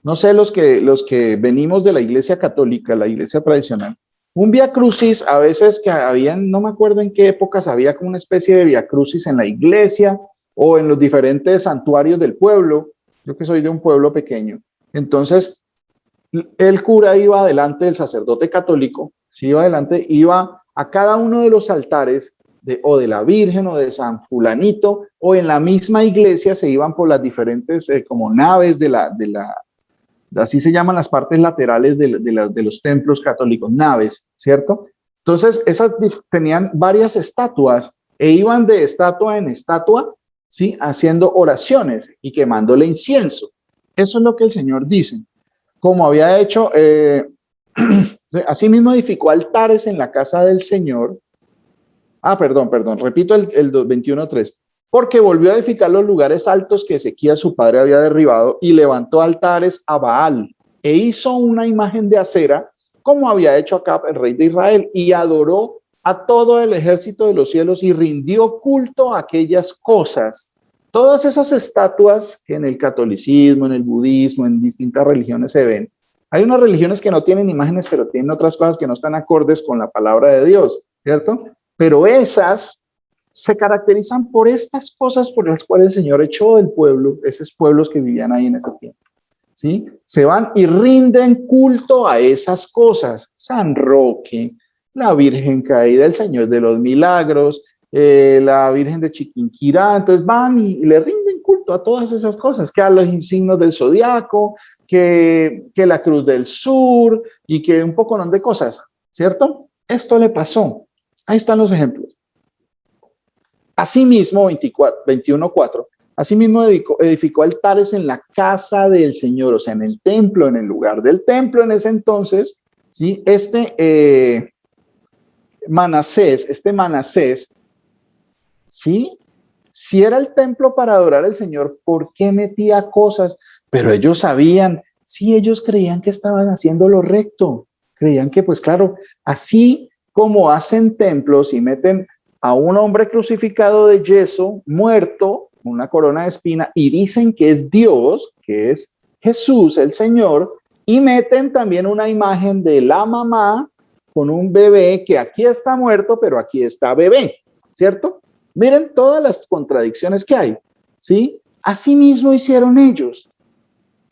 No sé, los que venimos de la iglesia católica, la iglesia tradicional. Un vía crucis, a veces que habían, no me acuerdo en qué épocas, había como una especie de vía crucis en la iglesia o en los diferentes santuarios del pueblo. Yo que soy de un pueblo pequeño. Entonces, el cura iba adelante, el sacerdote católico, sí iba adelante, iba a cada uno de los altares o de la Virgen o de San Fulanito, o en la misma iglesia se iban por las diferentes como naves así se llaman las partes laterales de los templos católicos, naves, ¿cierto? Entonces, esas tenían varias estatuas e iban de estatua en estatua, ¿sí? Haciendo oraciones y quemándole incienso. Eso es lo que el Señor dice. Como había hecho, asimismo edificó altares en la casa del Señor. Perdón, repito el 21:3. Porque volvió a edificar los lugares altos que Ezequías su padre había derribado y levantó altares a Baal e hizo una imagen de Acera como había hecho Acab, el rey de Israel, y adoró a todo el ejército de los cielos y rindió culto a aquellas cosas. Todas esas estatuas que en el catolicismo, en el budismo, en distintas religiones se ven. Hay unas religiones que no tienen imágenes, pero tienen otras cosas que no están acordes con la palabra de Dios, ¿cierto? Pero esas se caracterizan por estas cosas por las cuales el Señor echó del pueblo, esos pueblos que vivían ahí en ese tiempo, ¿sí? Se van y rinden culto a esas cosas. San Roque, la Virgen Caída, el Señor de los Milagros, la Virgen de Chiquinquirá. Entonces van y le rinden culto a todas esas cosas, que a los signos del zodiaco, que la Cruz del Sur y que un poco de cosas, ¿cierto? Esto le pasó. Ahí están los ejemplos. Asimismo, 21:4, asimismo edificó altares en la casa del Señor, o sea, en el templo, en el lugar del templo en ese entonces, ¿sí? Manasés, ¿sí? Si era el templo para adorar al Señor, ¿por qué metía cosas? Pero ellos sabían, sí, ellos creían que estaban haciendo lo recto, creían que, pues claro, así como hacen templos y meten a un hombre crucificado de yeso, muerto, una corona de espina, y dicen que es Dios, que es Jesús, el Señor, y meten también una imagen de la mamá con un bebé que aquí está muerto, pero aquí está bebé, ¿cierto? Miren todas las contradicciones que hay, ¿sí? Así mismo hicieron ellos.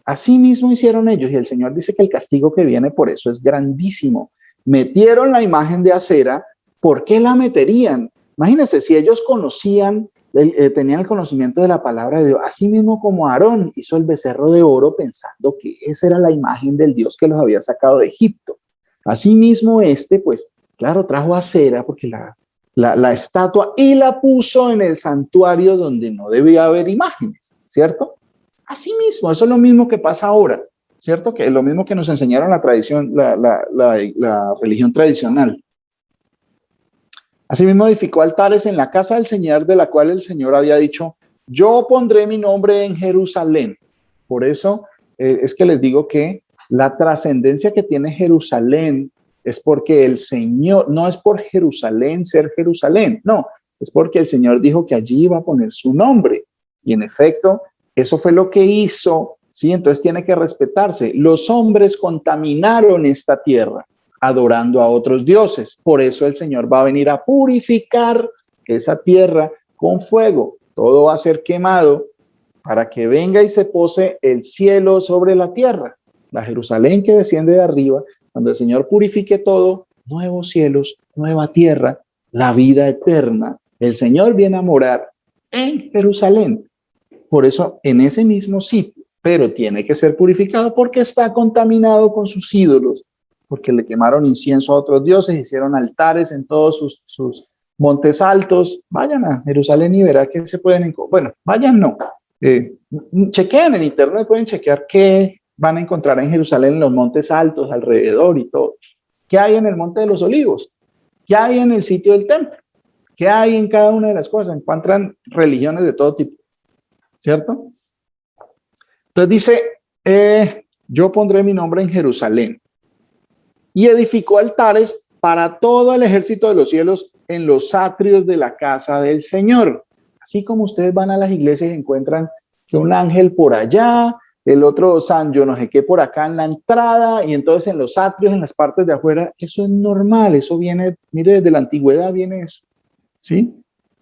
Así mismo hicieron ellos. Y el Señor dice que el castigo que viene por eso es grandísimo. Metieron la imagen de acera. ¿Por qué la meterían? Imagínense, si ellos conocían, tenían el conocimiento de la palabra de Dios, así mismo como Aarón hizo el becerro de oro pensando que esa era la imagen del Dios que los había sacado de Egipto. Asimismo pues, claro, trajo acera porque la estatua y la puso en el santuario donde no debía haber imágenes, ¿cierto? Así mismo, eso es lo mismo que pasa ahora, ¿cierto? Que es lo mismo que nos enseñaron la tradición, la religión tradicional. Asimismo edificó altares en la casa del Señor, de la cual el Señor había dicho, yo pondré mi nombre en Jerusalén. Por eso es que les digo que la trascendencia que tiene Jerusalén es porque el Señor, no es por Jerusalén ser Jerusalén, no, es porque el Señor dijo que allí iba a poner su nombre. Y en efecto, eso fue lo que hizo, ¿sí? Entonces tiene que respetarse. Los hombres contaminaron esta tierra adorando a otros dioses. Por eso el Señor va a venir a purificar esa tierra con fuego. Todo va a ser quemado para que venga y se pose el cielo sobre la tierra. La Jerusalén que desciende de arriba, cuando el Señor purifique todo, nuevos cielos, nueva tierra, la vida eterna. El Señor viene a morar en Jerusalén. Por eso, en ese mismo sitio, pero tiene que ser purificado porque está contaminado con sus ídolos, porque le quemaron incienso a otros dioses, hicieron altares en todos sus montes altos. Vayan a Jerusalén y verán que se pueden, bueno, vayan no, chequeen en internet, pueden chequear qué van a encontrar en Jerusalén, en los montes altos, alrededor y todo. ¿Qué hay en el Monte de los Olivos? ¿Qué hay en el sitio del templo? ¿Qué hay en cada una de las cosas? Encuentran religiones de todo tipo, ¿cierto? Entonces dice, yo pondré mi nombre en Jerusalén. Y edificó altares para todo el ejército de los cielos en los atrios de la casa del Señor. Así como ustedes van a las iglesias y encuentran que un ángel por allá, el otro san yo no sé qué por acá en la entrada, y entonces en los atrios, en las partes de afuera, eso es normal, eso viene, mire, desde la antigüedad viene eso, ¿sí?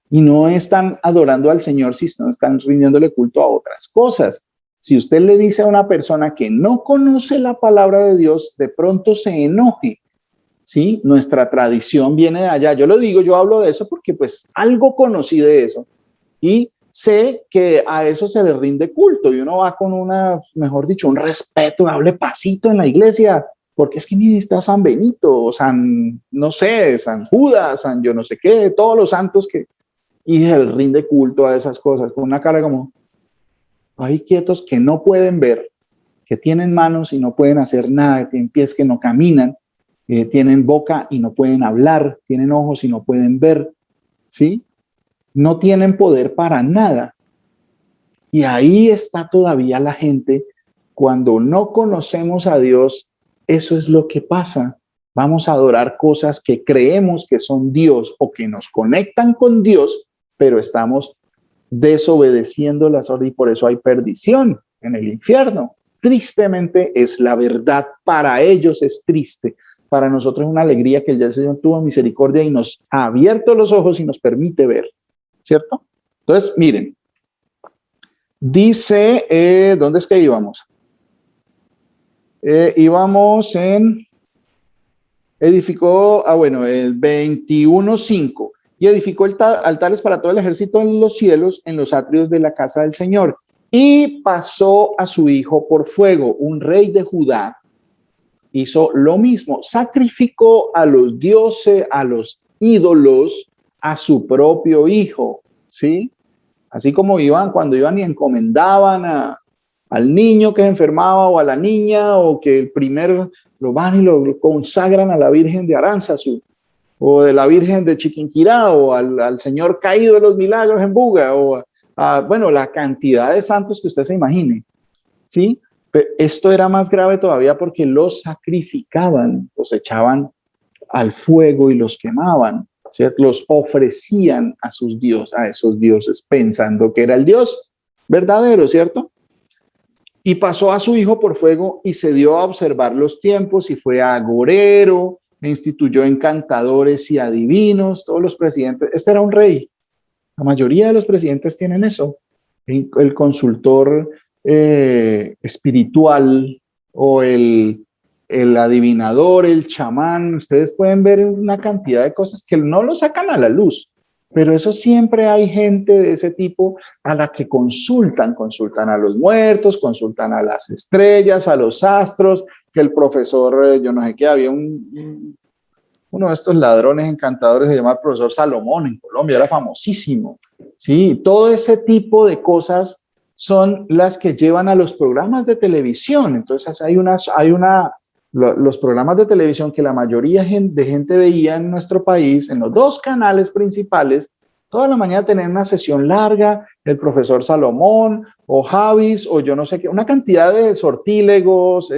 Y no están adorando al Señor, sino están rindiéndole culto a otras cosas. Si usted le dice a una persona que no conoce la palabra de Dios, de pronto se enoje, ¿sí? Nuestra tradición viene de allá. Yo lo digo, yo hablo de eso porque pues algo conocí de eso y sé que a eso se le rinde culto y uno va con una, mejor dicho, un respeto, hable pasito en la iglesia, porque es que mire, está San Benito, San, no sé, San Judas, San yo no sé qué, todos los santos que, y se le rinde culto a esas cosas, con una cara como, hay quietos que no pueden ver, que tienen manos y no pueden hacer nada, que tienen pies que no caminan, tienen boca y no pueden hablar, tienen ojos y no pueden ver, ¿sí? No tienen poder para nada. Y ahí está todavía la gente. Cuando no conocemos a Dios, eso es lo que pasa. Vamos a adorar cosas que creemos que son Dios o que nos conectan con Dios, pero estamos desobedeciendo las órdenes y por eso hay perdición en el infierno. Tristemente es la verdad, para ellos es triste, para nosotros es una alegría que el Señor tuvo misericordia y nos ha abierto los ojos y nos permite ver, ¿cierto? Entonces, miren, dice, ¿dónde es que íbamos? Íbamos en, edificó, bueno, el 21:5. Y edificó altares para todo el ejército en los cielos, en los atrios de la casa del Señor. Y pasó a su hijo por fuego. Un rey de Judá hizo lo mismo. Sacrificó a los dioses, a los ídolos, a su propio hijo. ¿Sí? Así como iban, cuando iban y encomendaban al niño que se enfermaba o a la niña, o que el primer lo van y lo consagran a la Virgen de Aránzazu, o de la Virgen de Chiquinquirá, o al Señor caído de los milagros en Buga, o bueno, la cantidad de santos que usted se imagine, ¿sí? Pero esto era más grave todavía porque los sacrificaban, los echaban al fuego y los quemaban, ¿cierto? Los ofrecían a sus dioses, a esos dioses, pensando que era el Dios verdadero, ¿cierto? Y pasó a su hijo por fuego y se dio a observar los tiempos y fue agorero instituyó encantadores y adivinos, todos los presidentes, este era un rey, la mayoría de los presidentes tienen eso, el consultor espiritual o el adivinador, el chamán, ustedes pueden ver una cantidad de cosas que no lo sacan a la luz, pero eso siempre hay gente de ese tipo a la que consultan a los muertos, consultan a las estrellas, a los astros, que el profesor, yo no sé qué, había uno de estos ladrones encantadores, se llama el profesor Salomón en Colombia, era famosísimo, ¿sí? Todo ese tipo de cosas son las que llevan a los programas de televisión. Entonces los programas de televisión que la mayoría de gente veía en nuestro país, en los dos canales principales, toda la mañana tenían una sesión larga, el profesor Salomón o Javis o yo no sé qué, una cantidad de sortílegos,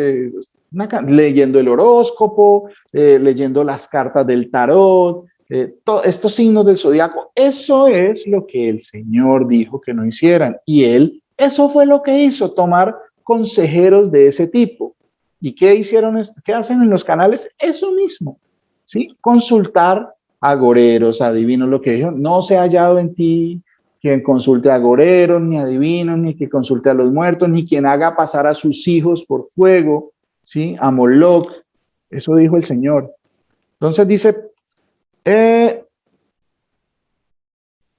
leyendo el horóscopo, leyendo las cartas del tarot, estos signos del zodiaco. Eso es lo que el Señor dijo que no hicieran. Y Él, eso fue lo que hizo, tomar consejeros de ese tipo. ¿Y qué hicieron? ¿Qué hacen en los canales? Eso mismo, ¿sí? Consultar agoreros, adivinos, lo que dijo, no se ha hallado en ti quien consulte a agoreros, ni adivinos, ni que consulte a los muertos, ni quien haga pasar a sus hijos por fuego, ¿sí? A Moloch, eso dijo el Señor. Entonces dice,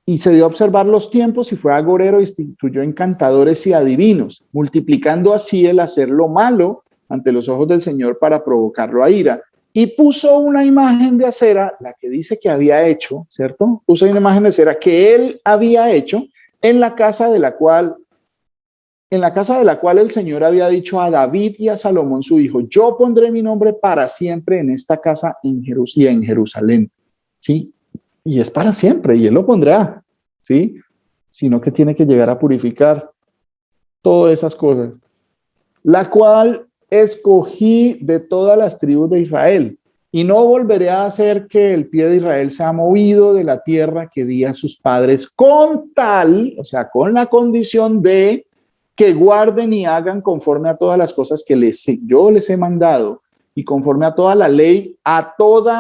y se dio a observar los tiempos y fue agorero y instituyó encantadores y adivinos, multiplicando así el hacer lo malo ante los ojos del Señor para provocarlo a ira. Y puso una imagen de acera, la que dice que había hecho, ¿cierto? Puso una imagen de acera que él había hecho en la casa de la cual el Señor había dicho a David y a Salomón su hijo, yo pondré mi nombre para siempre en esta casa y en Jerusalén, ¿sí? Y es para siempre, y él lo pondrá, ¿sí? Sino que tiene que llegar a purificar todas esas cosas, la cual escogí de todas las tribus de Israel, y no volveré a hacer que el pie de Israel sea movido de la tierra que di a sus padres, con tal, o sea, con la condición de que guarden y hagan conforme a todas las cosas que yo les he mandado, y conforme a toda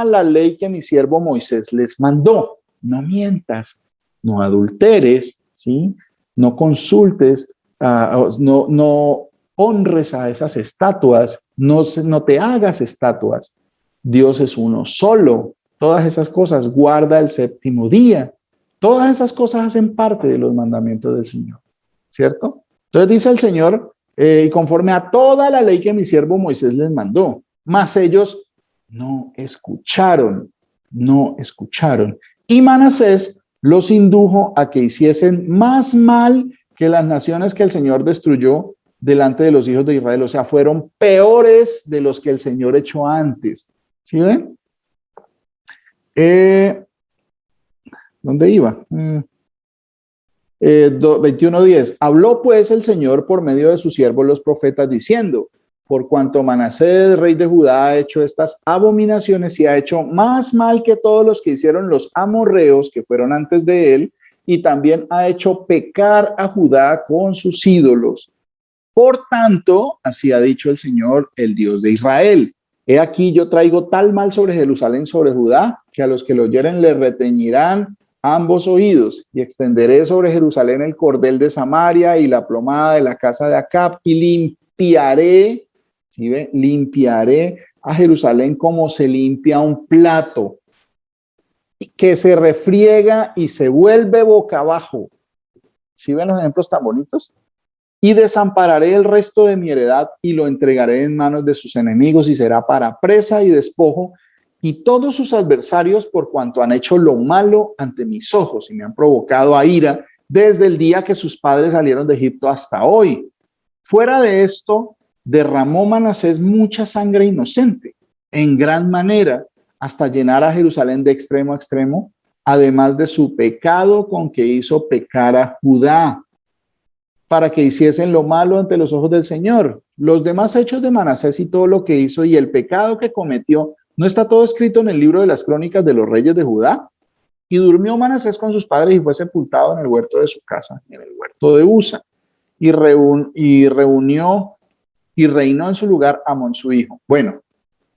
la ley que mi siervo Moisés les mandó. No mientas, no adulteres, ¿sí? No consultes, no honres a esas estatuas, no te hagas estatuas. Dios es uno solo. Todas esas cosas, guarda el séptimo día. Todas esas cosas hacen parte de los mandamientos del Señor, ¿cierto? Entonces dice el Señor, y conforme a toda la ley que mi siervo Moisés les mandó, mas ellos no escucharon. Y Manasés los indujo a que hiciesen más mal que las naciones que el Señor destruyó delante de los hijos de Israel. O sea, fueron peores de los que el Señor echó antes. ¿Sí ven? ¿Dónde iba? 21:10. Habló pues el Señor por medio de sus siervos los profetas diciendo, por cuanto Manasés, rey de Judá, ha hecho estas abominaciones y ha hecho más mal que todos los que hicieron los amorreos que fueron antes de él, y también ha hecho pecar a Judá con sus ídolos. Por tanto, así ha dicho el Señor, el Dios de Israel. He aquí yo traigo tal mal sobre Jerusalén, sobre Judá, que a los que lo oyeren le reteñirán ambos oídos, y extenderé sobre Jerusalén el cordel de Samaria y la plomada de la casa de Acab, y limpiaré, ¿sí ve? Limpiaré a Jerusalén como se limpia un plato, que se refriega y se vuelve boca abajo. ¿Sí ven los ejemplos tan bonitos? Y desampararé el resto de mi heredad y lo entregaré en manos de sus enemigos y será para presa y despojo y todos sus adversarios por cuanto han hecho lo malo ante mis ojos y me han provocado a ira desde el día que sus padres salieron de Egipto hasta hoy. Fuera de esto, derramó Manasés mucha sangre inocente en gran manera hasta llenar a Jerusalén de extremo a extremo, además de su pecado con que hizo pecar a Judá, para que hiciesen lo malo ante los ojos del Señor. Los demás hechos de Manasés y todo lo que hizo y el pecado que cometió, ¿no está todo escrito en el libro de las crónicas de los reyes de Judá? Y durmió Manasés con sus padres y fue sepultado en el huerto de su casa, en el huerto de Usa, y reinó en su lugar Amón su hijo. Bueno,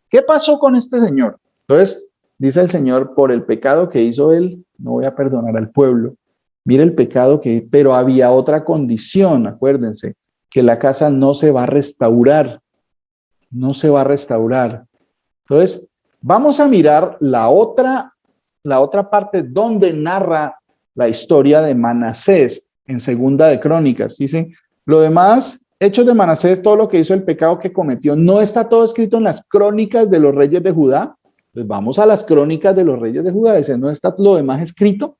¿qué pasó con este señor? Entonces, dice el Señor, por el pecado que hizo él, no voy a perdonar al pueblo. Mire el pecado que, pero había otra condición, acuérdense, que la casa no se va a restaurar, no se va a restaurar. Entonces, vamos a mirar la otra parte donde narra la historia de Manasés en Segunda de Crónicas. Dice, lo demás, hechos de Manasés, todo lo que hizo, el pecado que cometió, no está todo escrito en las crónicas de los reyes de Judá. Pues vamos a las crónicas de los reyes de Judá, dice, no está lo demás escrito,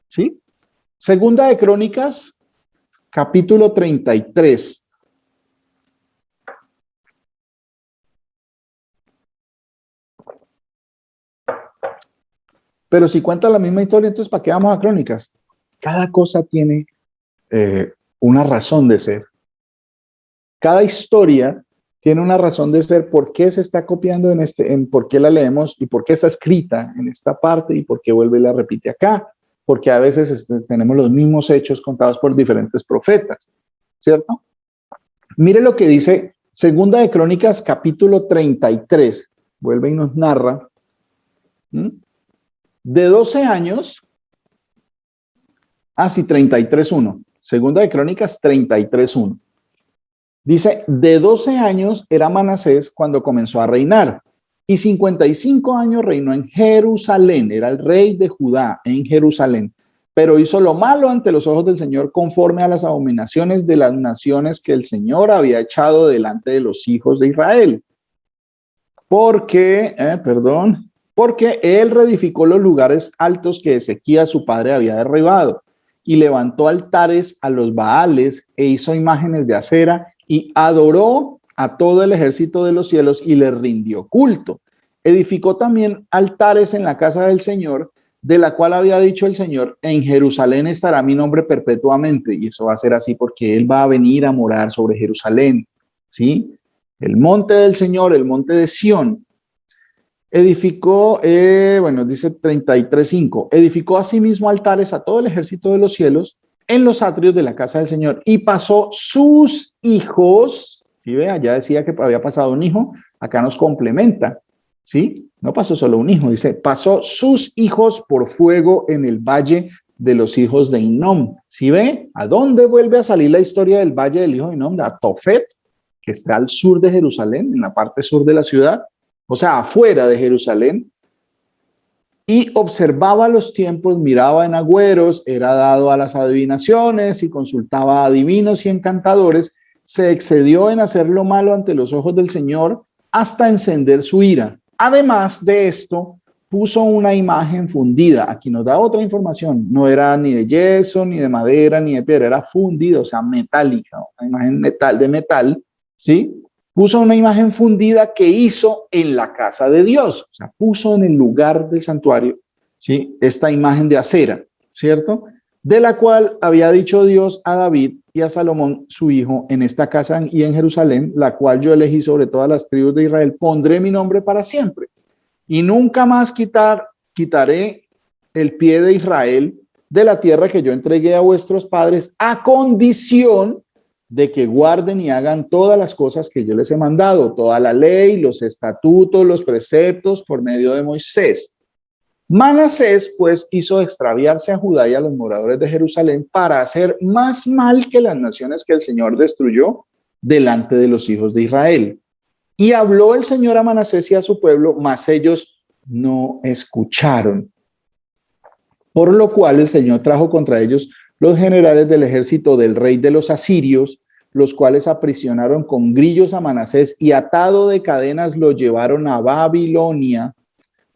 ¿sí? Segunda de Crónicas, capítulo 33. Pero si cuenta la misma historia, entonces ¿para qué vamos a Crónicas? Cada cosa tiene una razón de ser. Cada historia tiene una razón de ser, por qué se está copiando en por qué la leemos y por qué está escrita en esta parte y por qué vuelve y la repite acá. Porque a veces tenemos los mismos hechos contados por diferentes profetas, ¿cierto? Mire lo que dice Segunda de Crónicas, capítulo 33. Vuelve y nos narra. De 12 años, sí, 33.1. Segunda de Crónicas, 33.1. Dice, de 12 años era Manasés cuando comenzó a reinar, y 55 años reinó en Jerusalén, era el rey de Judá en Jerusalén, pero hizo lo malo ante los ojos del Señor conforme a las abominaciones de las naciones que el Señor había echado delante de los hijos de Israel. Porque él reedificó los lugares altos que Ezequías su padre había derribado, y levantó altares a los Baales, e hizo imágenes de acera, y adoró a todo el ejército de los cielos y le rindió culto. Edificó también altares en la casa del Señor, de la cual había dicho el Señor, en Jerusalén estará mi nombre perpetuamente. Y eso va a ser así porque Él va a venir a morar sobre Jerusalén, ¿sí? El monte del Señor, el monte de Sión. Edificó, dice 33.5, edificó asimismo altares a todo el ejército de los cielos en los atrios de la casa del Señor, y pasó sus hijos, ¿sí ve? Allá decía que había pasado un hijo, acá nos complementa, ¿sí? No pasó solo un hijo, dice, pasó sus hijos por fuego en el valle de los hijos de Hinnom. ¿Sí ve? ¿A dónde vuelve a salir la historia del valle del hijo de Hinnom? A Tofet, que está al sur de Jerusalén, en la parte sur de la ciudad, o sea, afuera de Jerusalén. Y observaba los tiempos, miraba en agüeros, era dado a las adivinaciones y consultaba a adivinos y encantadores. Se excedió en hacer lo malo ante los ojos del Señor hasta encender su ira. Además de esto, puso una imagen fundida. Aquí nos da otra información. No era ni de yeso, ni de madera, ni de piedra. Era fundida, o sea, metálica. Una imagen de metal, ¿sí? Puso una imagen fundida que hizo en la casa de Dios. O sea, puso en el lugar del santuario, ¿sí? Esta imagen de acera, ¿cierto? De la cual había dicho Dios a David y a Salomón, su hijo, en esta casa y en Jerusalén, la cual yo elegí sobre todas las tribus de Israel, pondré mi nombre para siempre. Y nunca más quitaré el pie de Israel de la tierra que yo entregué a vuestros padres, a condición de que guarden y hagan todas las cosas que yo les he mandado, toda la ley, los estatutos, los preceptos por medio de Moisés. Manasés, pues, hizo extraviarse a Judá y a los moradores de Jerusalén para hacer más mal que las naciones que el Señor destruyó delante de los hijos de Israel. Y habló el Señor a Manasés y a su pueblo, mas ellos no escucharon. Por lo cual el Señor trajo contra ellos los generales del ejército del rey de los asirios, los cuales aprisionaron con grillos a Manasés y atado de cadenas lo llevaron a Babilonia.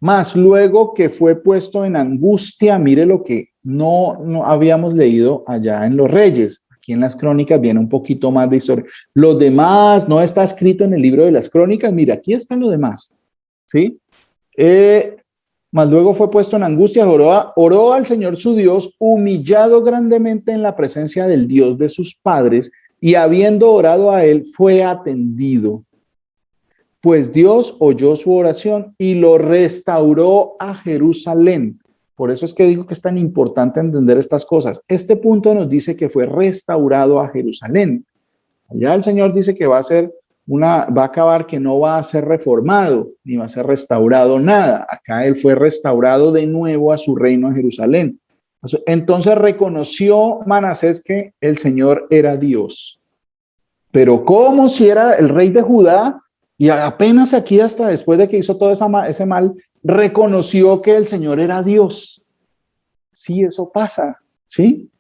Mas luego que fue puesto en angustia, mire lo que no habíamos leído allá en los Reyes. Aquí en las Crónicas viene un poquito más de historia. Los demás no está escrito en el libro de las Crónicas. Mira, aquí están los demás, ¿sí? Mas luego fue puesto en angustia, oró al Señor su Dios, humillado grandemente en la presencia del Dios de sus padres, y habiendo orado a él, fue atendido. Pues Dios oyó su oración y lo restauró a Jerusalén. Por eso es que digo que es tan importante entender estas cosas. Este punto nos dice que fue restaurado a Jerusalén. Allá el Señor dice que va a ser va a acabar que no va a ser reformado, ni va a ser restaurado nada. Acá él fue restaurado de nuevo a su reino en Jerusalén. Entonces reconoció Manasés que el Señor era Dios. Pero como si era el rey de Judá, y apenas aquí hasta después de que hizo todo ese mal, reconoció que el Señor era Dios. Sí, eso pasa, ¿sí?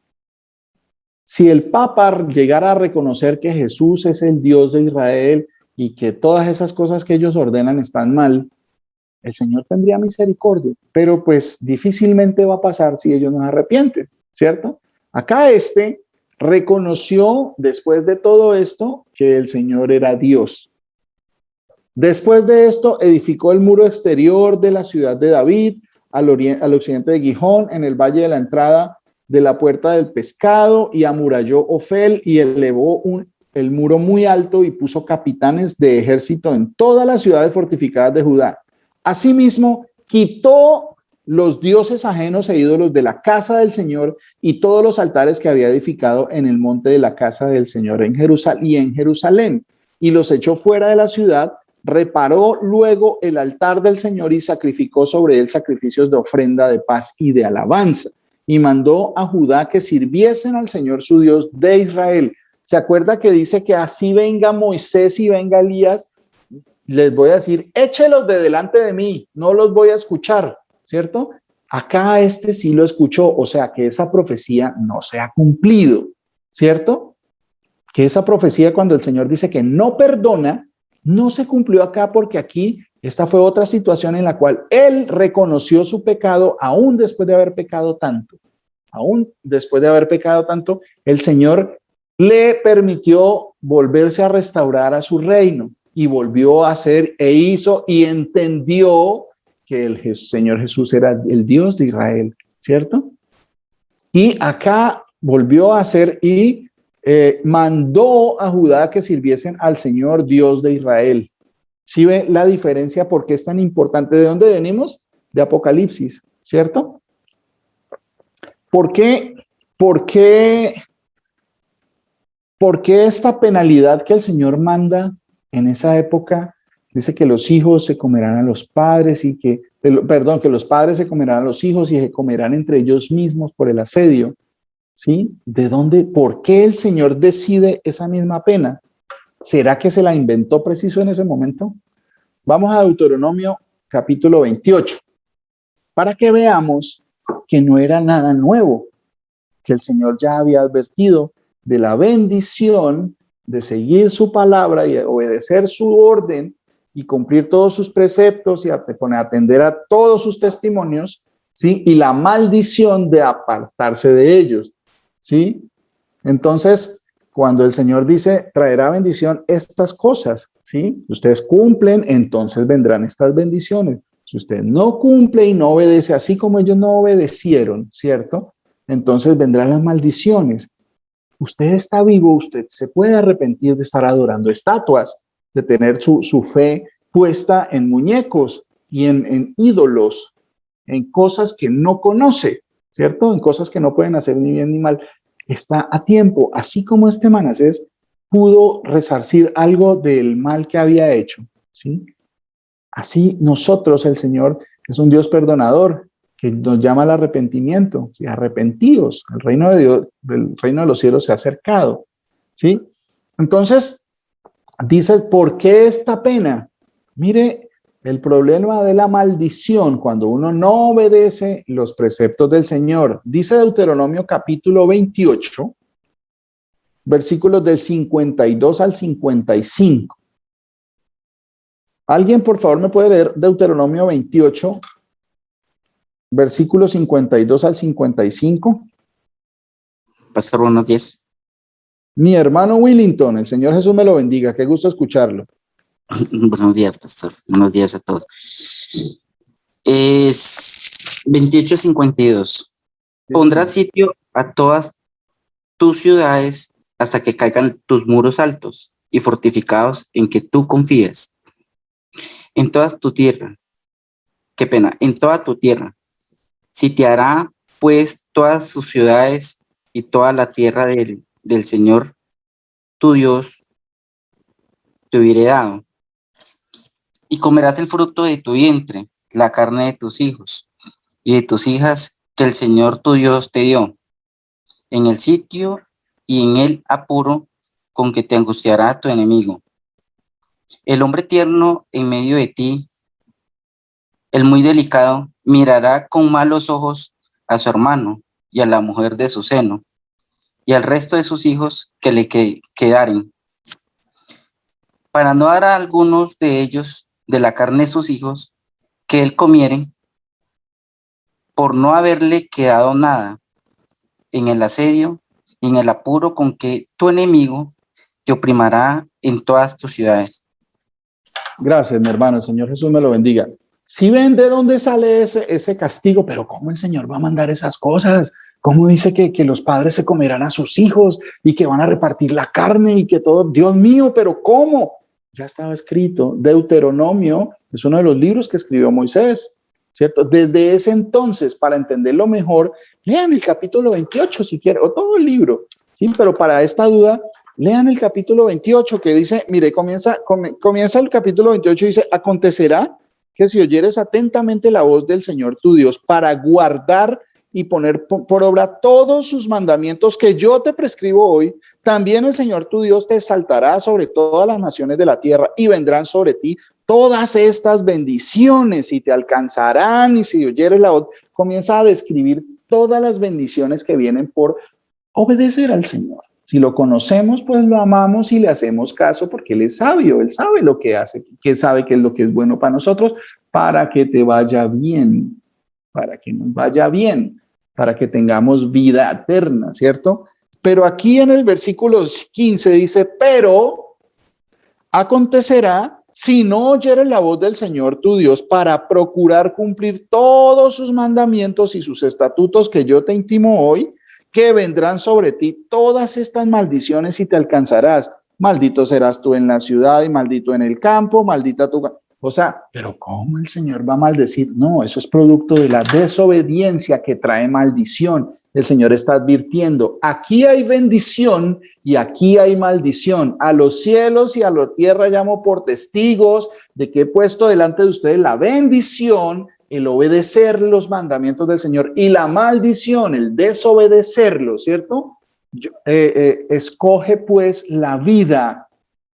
Si el Papa llegara a reconocer que Jesús es el Dios de Israel y que todas esas cosas que ellos ordenan están mal, el Señor tendría misericordia, pero pues difícilmente va a pasar si ellos no se arrepienten, ¿cierto? Acá reconoció después de todo esto que el Señor era Dios. Después de esto edificó el muro exterior de la ciudad de David al occidente de Gijón, en el valle de la entrada de la puerta del pescado, y amuralló Ofel y elevó el muro muy alto y puso capitanes de ejército en todas las ciudades fortificadas de Judá. Asimismo, quitó los dioses ajenos e ídolos de la casa del Señor y todos los altares que había edificado en el monte de la casa del Señor en Jerusalén, y los echó fuera de la ciudad. Reparó luego el altar del Señor y sacrificó sobre él sacrificios de ofrenda de paz y de alabanza, y mandó a Judá que sirviesen al Señor su Dios de Israel. ¿Se acuerda que dice que así venga Moisés y venga Elías? Les voy a decir, échelos de delante de mí, no los voy a escuchar, ¿cierto? Acá sí lo escuchó, o sea que esa profecía no se ha cumplido, ¿cierto? Que esa profecía, cuando el Señor dice que no perdona, no se cumplió acá, porque aquí esta fue otra situación en la cual él reconoció su pecado aún después de haber pecado tanto. Aún después de haber pecado tanto, el Señor le permitió volverse a restaurar a su reino, y volvió a hacer e hizo y entendió que el Señor Jesús era el Dios de Israel, ¿cierto? Y acá volvió a hacer y mandó a Judá que sirviesen al Señor Dios de Israel. ¿Sí ve la diferencia? ¿Por qué es tan importante? ¿De dónde venimos? De Apocalipsis, ¿cierto? ¿Por qué esta penalidad que el Señor manda en esa época? Dice que los hijos se comerán a los padres y que los padres se comerán a los hijos y se comerán entre ellos mismos por el asedio. ¿Sí? ¿De dónde? ¿Por qué el Señor decide esa misma pena? ¿Será que se la inventó preciso en ese momento? Vamos a Deuteronomio capítulo 28, para que veamos que no era nada nuevo, que el Señor ya había advertido de la bendición de seguir su palabra y obedecer su orden y cumplir todos sus preceptos y atender a todos sus testimonios, ¿sí? Y la maldición de apartarse de ellos, ¿sí? Entonces, cuando el Señor dice, traerá bendición estas cosas, ¿sí? Ustedes cumplen, entonces vendrán estas bendiciones. Si usted no cumple y no obedece, así como ellos no obedecieron, ¿cierto? Entonces vendrán las maldiciones. Usted está vivo, usted se puede arrepentir de estar adorando estatuas, de tener su fe puesta en muñecos y en ídolos, en cosas que no conoce, ¿cierto? En cosas que no pueden hacer ni bien ni mal. Está a tiempo, así como Manasés pudo resarcir algo del mal que había hecho, ¿sí? Así nosotros, el Señor es un Dios perdonador que nos llama al arrepentimiento, ¿sí? Arrepentidos, el reino de Dios, del reino de los cielos se ha acercado, ¿sí? Entonces, dice, ¿por qué esta pena? Mire, el problema de la maldición, cuando uno no obedece los preceptos del Señor, dice Deuteronomio capítulo 28, versículos del 52 al 55. ¿Alguien, por favor, me puede leer Deuteronomio 28, versículos 52 al 55? Pastor, buenos días. Mi hermano Willington, el Señor Jesús me lo bendiga, qué gusto escucharlo. Buenos días, pastor. Buenos días a todos. Es 28:52. Pondrás sitio a todas tus ciudades hasta que caigan tus muros altos y fortificados en que tú confías. En toda tu tierra. Qué pena, en toda tu tierra. Sitiará pues todas sus ciudades y toda la tierra del Señor, tu Dios, te hubiere dado, y comerás el fruto de tu vientre, la carne de tus hijos y de tus hijas que el Señor tu Dios te dio, en el sitio y en el apuro con que te angustiará tu enemigo. El hombre tierno en medio de ti, el muy delicado, mirará con malos ojos a su hermano y a la mujer de su seno, y al resto de sus hijos que le quedaren, para no dar a algunos de ellos de la carne de sus hijos que él comiere, por no haberle quedado nada en el asedio y en el apuro con que tu enemigo te oprimirá en todas tus ciudades. Gracias, mi hermano. El Señor Jesús me lo bendiga. Si ven de dónde sale ese castigo, pero ¿cómo el Señor va a mandar esas cosas? ¿Cómo dice que los padres se comerán a sus hijos y que van a repartir la carne y que todo? Dios mío, pero ¿cómo? Ya estaba escrito. Deuteronomio es uno de los libros que escribió Moisés, ¿cierto? Desde ese entonces, para entenderlo mejor, lean el capítulo 28 si quieren, o todo el libro, ¿sí? Pero para esta duda, lean el capítulo 28 que dice, mire, comienza el capítulo 28 y dice, acontecerá que si oyeres atentamente la voz del Señor tu Dios para guardar y poner por obra todos sus mandamientos que yo te prescribo hoy, también el Señor tu Dios te exaltará sobre todas las naciones de la tierra y vendrán sobre ti todas estas bendiciones y te alcanzarán, y si oyeres la voz, comienza a describir todas las bendiciones que vienen por obedecer al Señor. Si lo conocemos, pues lo amamos y le hacemos caso porque Él es sabio, Él sabe lo que hace, que sabe qué es lo que es bueno para nosotros, para que te vaya bien, para que nos vaya bien, para que tengamos vida eterna, ¿cierto? Pero aquí en el versículo 15 dice, pero acontecerá si no oyeres la voz del Señor tu Dios para procurar cumplir todos sus mandamientos y sus estatutos que yo te intimo hoy, que vendrán sobre ti todas estas maldiciones y te alcanzarás. Maldito serás tú en la ciudad y maldito en el campo, maldita tu... O sea, pero ¿cómo el Señor va a maldecir? No, eso es producto de la desobediencia que trae maldición. El Señor está advirtiendo, aquí hay bendición y aquí hay maldición. A los cielos y a la tierra llamo por testigos de que he puesto delante de ustedes la bendición, el obedecer los mandamientos del Señor, y la maldición, el desobedecerlo, ¿cierto? Escoge pues la vida,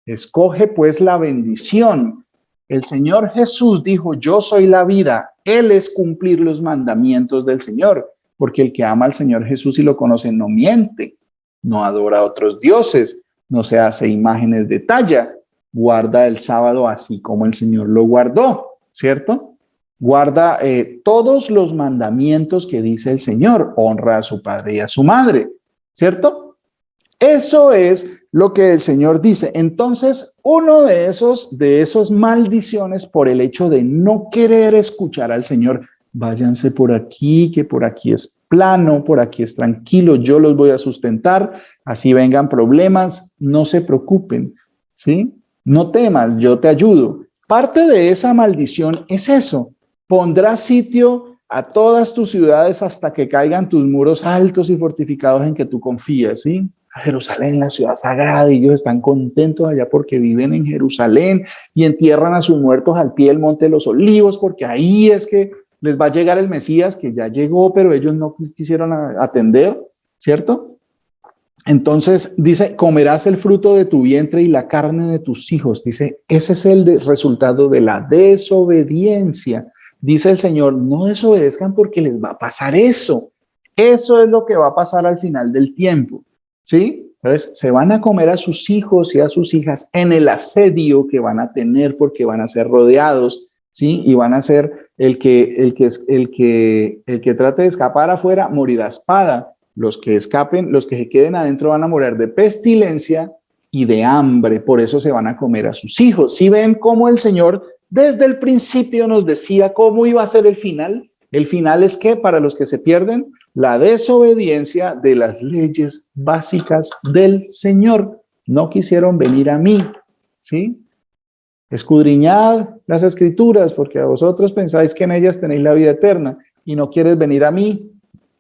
escoge pues la bendición. El Señor Jesús dijo, yo soy la vida. Él es cumplir los mandamientos del Señor, porque el que ama al Señor Jesús y lo conoce no miente, no adora a otros dioses, no se hace imágenes de talla, guarda el sábado así como el Señor lo guardó, ¿cierto? Guarda todos los mandamientos que dice el Señor, honra a su padre y a su madre, ¿cierto? Eso es lo que el Señor dice. Entonces, uno de esas maldiciones por el hecho de no querer escuchar al Señor, váyanse por aquí, que por aquí es plano, por aquí es tranquilo, yo los voy a sustentar, así vengan problemas, no se preocupen, ¿sí? No temas, yo te ayudo. Parte de esa maldición es eso. Pondrás sitio a todas tus ciudades hasta que caigan tus muros altos y fortificados en que tú confías, ¿sí? A Jerusalén, la ciudad sagrada, y ellos están contentos allá porque viven en Jerusalén y entierran a sus muertos al pie del monte de los olivos, porque ahí es que les va a llegar el Mesías, que ya llegó, pero ellos no quisieron atender, ¿cierto? Entonces dice, comerás el fruto de tu vientre y la carne de tus hijos. Dice, ese es el resultado de la desobediencia. Dice el Señor, no desobedezcan porque les va a pasar eso. Eso es lo que va a pasar al final del tiempo, ¿sí? Entonces, se van a comer a sus hijos y a sus hijas en el asedio que van a tener porque van a ser rodeados, ¿sí? Y van a ser el que trate de escapar afuera morirá a espada. Los que escapen, los que se queden adentro van a morir de pestilencia y de hambre. Por eso se van a comer a sus hijos. ¿Sí ven cómo el Señor desde el principio nos decía cómo iba a ser el final? El final es que para los que se pierden, la desobediencia de las leyes básicas del Señor. No quisieron venir a mí, ¿sí? Escudriñad las escrituras, porque a vosotros pensáis que en ellas tenéis la vida eterna y no quieres venir a mí.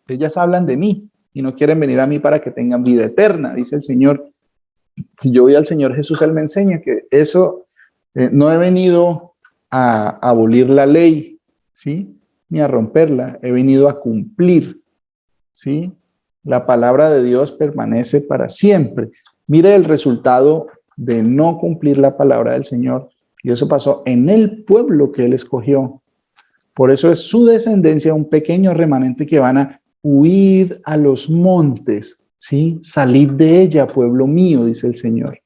Ellas hablan de mí y no quieren venir a mí para que tengan vida eterna, dice el Señor. Si yo voy al Señor Jesús, Él me enseña que eso, no he venido a abolir la ley, ¿sí? Ni a romperla, he venido a cumplir, ¿sí? La palabra de Dios permanece para siempre. Mire el resultado de no cumplir la palabra del Señor, y eso pasó en el pueblo que Él escogió. Por eso es su descendencia, un pequeño remanente que van a huir a los montes, ¿sí? Salid de ella, pueblo mío, dice el Señor.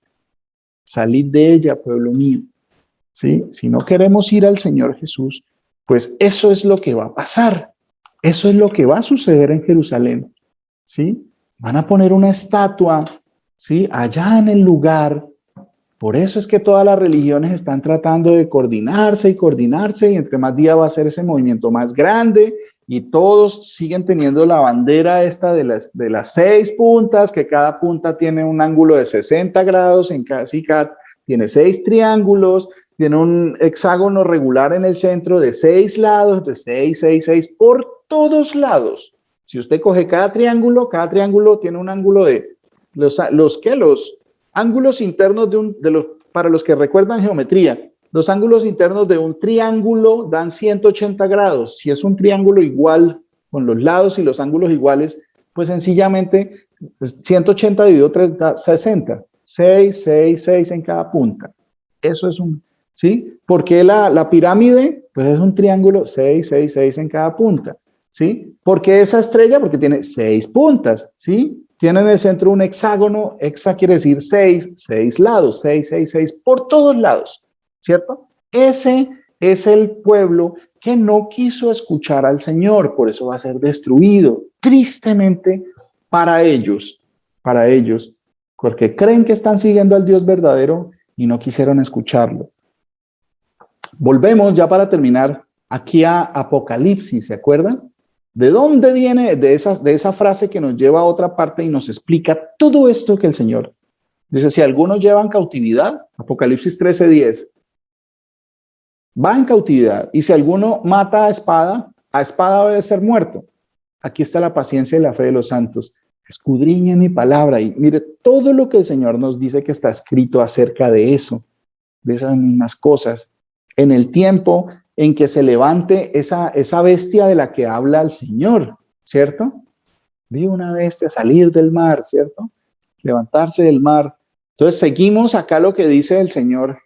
Salid de ella, pueblo mío, ¿sí? Si no queremos ir al Señor Jesús, pues eso es lo que va a pasar. Eso es lo que va a suceder en Jerusalén, ¿sí? Van a poner una estatua, ¿sí? Allá en el lugar. Por eso es que todas las religiones están tratando de coordinarse, y entre más días va a ser ese movimiento más grande, y todos siguen teniendo la bandera esta de las 6 puntas, que cada punta tiene un ángulo de 60 grados, cada tiene 6 triángulos, tiene un hexágono regular en el centro de 6 lados, de 6, 6, 6, por todos lados. Si usted coge cada triángulo tiene un ángulo de los ángulos internos para los que recuerdan geometría, los ángulos internos de un triángulo dan 180 grados. Si es un triángulo igual, con los lados y los ángulos iguales, pues sencillamente 180 dividido 3 da 60. 6, 6, 6 en cada punta. Eso es ¿sí? Porque la pirámide, pues es un triángulo 6, 6, 6 en cada punta, ¿sí? Porque esa estrella, porque tiene 6 puntas, ¿sí? Tiene en el centro un hexágono, hexa quiere decir 6, 6 lados, 6, 6, 6 por todos lados, ¿cierto? Ese es el pueblo que no quiso escuchar al Señor, por eso va a ser destruido, tristemente para ellos, porque creen que están siguiendo al Dios verdadero y no quisieron escucharlo. Volvemos ya para terminar aquí a Apocalipsis, ¿se acuerdan? ¿De dónde viene de esa frase que nos lleva a otra parte y nos explica todo esto que el Señor dice? Si algunos llevan cautividad, Apocalipsis 13:10, va en cautividad. Y si alguno mata a espada debe ser muerto. Aquí está la paciencia y la fe de los santos. Escudriñe mi palabra y mire todo lo que el Señor nos dice que está escrito acerca de eso, de esas mismas cosas. En el tiempo en que se levante esa bestia de la que habla el Señor, ¿cierto? Vi una bestia salir del mar, ¿cierto? Levantarse del mar. Entonces seguimos acá lo que dice el Señor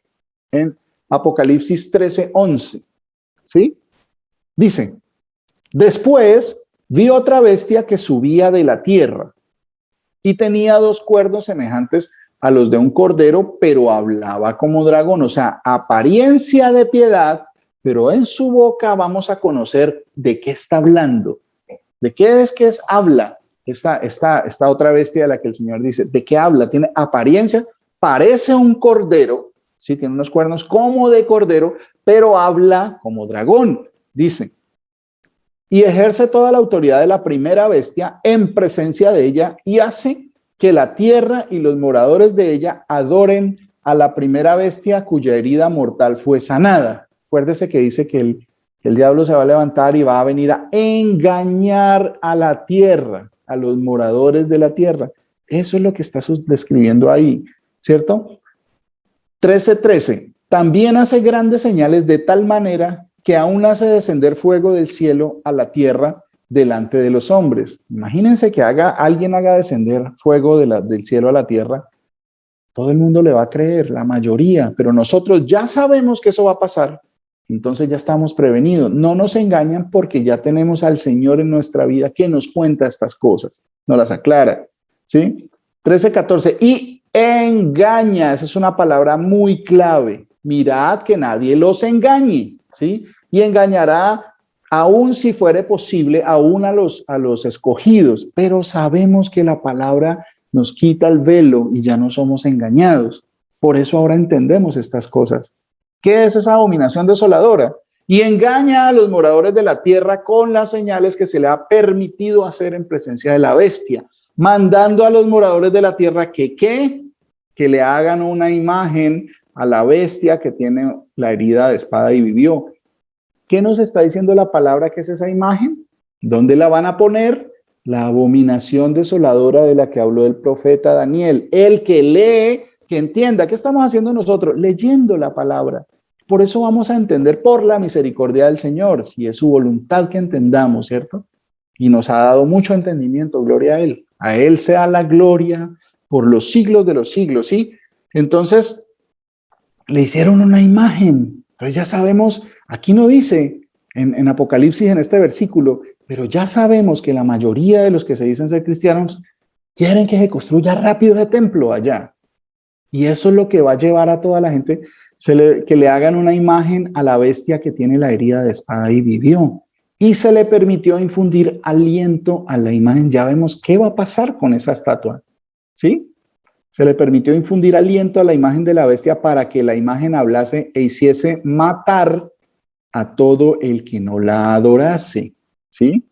en Apocalipsis 13:11, ¿sí? Dice, después vi otra bestia que subía de la tierra y tenía 2 cuernos semejantes a los de un cordero, pero hablaba como dragón, o sea, apariencia de piedad, pero en su boca vamos a conocer de qué está hablando. ¿De qué es que habla esta otra bestia de la que el Señor dice? ¿De qué habla? Tiene apariencia, parece un cordero, sí, tiene unos cuernos como de cordero, pero habla como dragón, dice. Y ejerce toda la autoridad de la primera bestia en presencia de ella y hace que la tierra y los moradores de ella adoren a la primera bestia cuya herida mortal fue sanada. Acuérdese que dice que el diablo se va a levantar y va a venir a engañar a la tierra, a los moradores de la tierra. Eso es lo que está describiendo ahí, ¿cierto? 13:13. También hace grandes señales de tal manera que aún hace descender fuego del cielo a la tierra delante de los hombres. Imagínense que alguien haga descender fuego del cielo a la tierra. Todo el mundo le va a creer, la mayoría, pero nosotros ya sabemos que eso va a pasar. Entonces ya estamos prevenidos. No nos engañan porque ya tenemos al Señor en nuestra vida que nos cuenta estas cosas, nos las aclara, ¿sí? 13:14. Y engaña, esa es una palabra muy clave. Mirad que nadie los engañe, ¿sí? Y engañará, aún si fuere posible, aún a los escogidos. Pero sabemos que la palabra nos quita el velo y ya no somos engañados. Por eso ahora entendemos estas cosas. ¿Qué es esa abominación desoladora? Y engaña a los moradores de la tierra con las señales que se le ha permitido hacer en presencia de la bestia, mandando a los moradores de la tierra que le hagan una imagen a la bestia que tiene la herida de espada y vivió. ¿Qué nos está diciendo la palabra que es esa imagen? ¿Dónde la van a poner? La abominación desoladora de la que habló el profeta Daniel. El que lee, que entienda. ¿Qué estamos haciendo nosotros? Leyendo la palabra. Por eso vamos a entender por la misericordia del Señor, si es su voluntad que entendamos, ¿cierto? Y nos ha dado mucho entendimiento, gloria a Él. A Él sea la gloria por los siglos de los siglos, ¿sí? Entonces, le hicieron una imagen. Entonces ya sabemos, aquí no dice en Apocalipsis, en este versículo, pero ya sabemos que la mayoría de los que se dicen ser cristianos quieren que se construya rápido ese templo allá. Y eso es lo que va a llevar a toda la gente que le hagan una imagen a la bestia que tiene la herida de espada y vivió. Y se le permitió infundir aliento a la imagen. Ya vemos qué va a pasar con esa estatua, ¿sí? Se le permitió infundir aliento a la imagen de la bestia para que la imagen hablase e hiciese matar a todo el que no la adorase, ¿sí?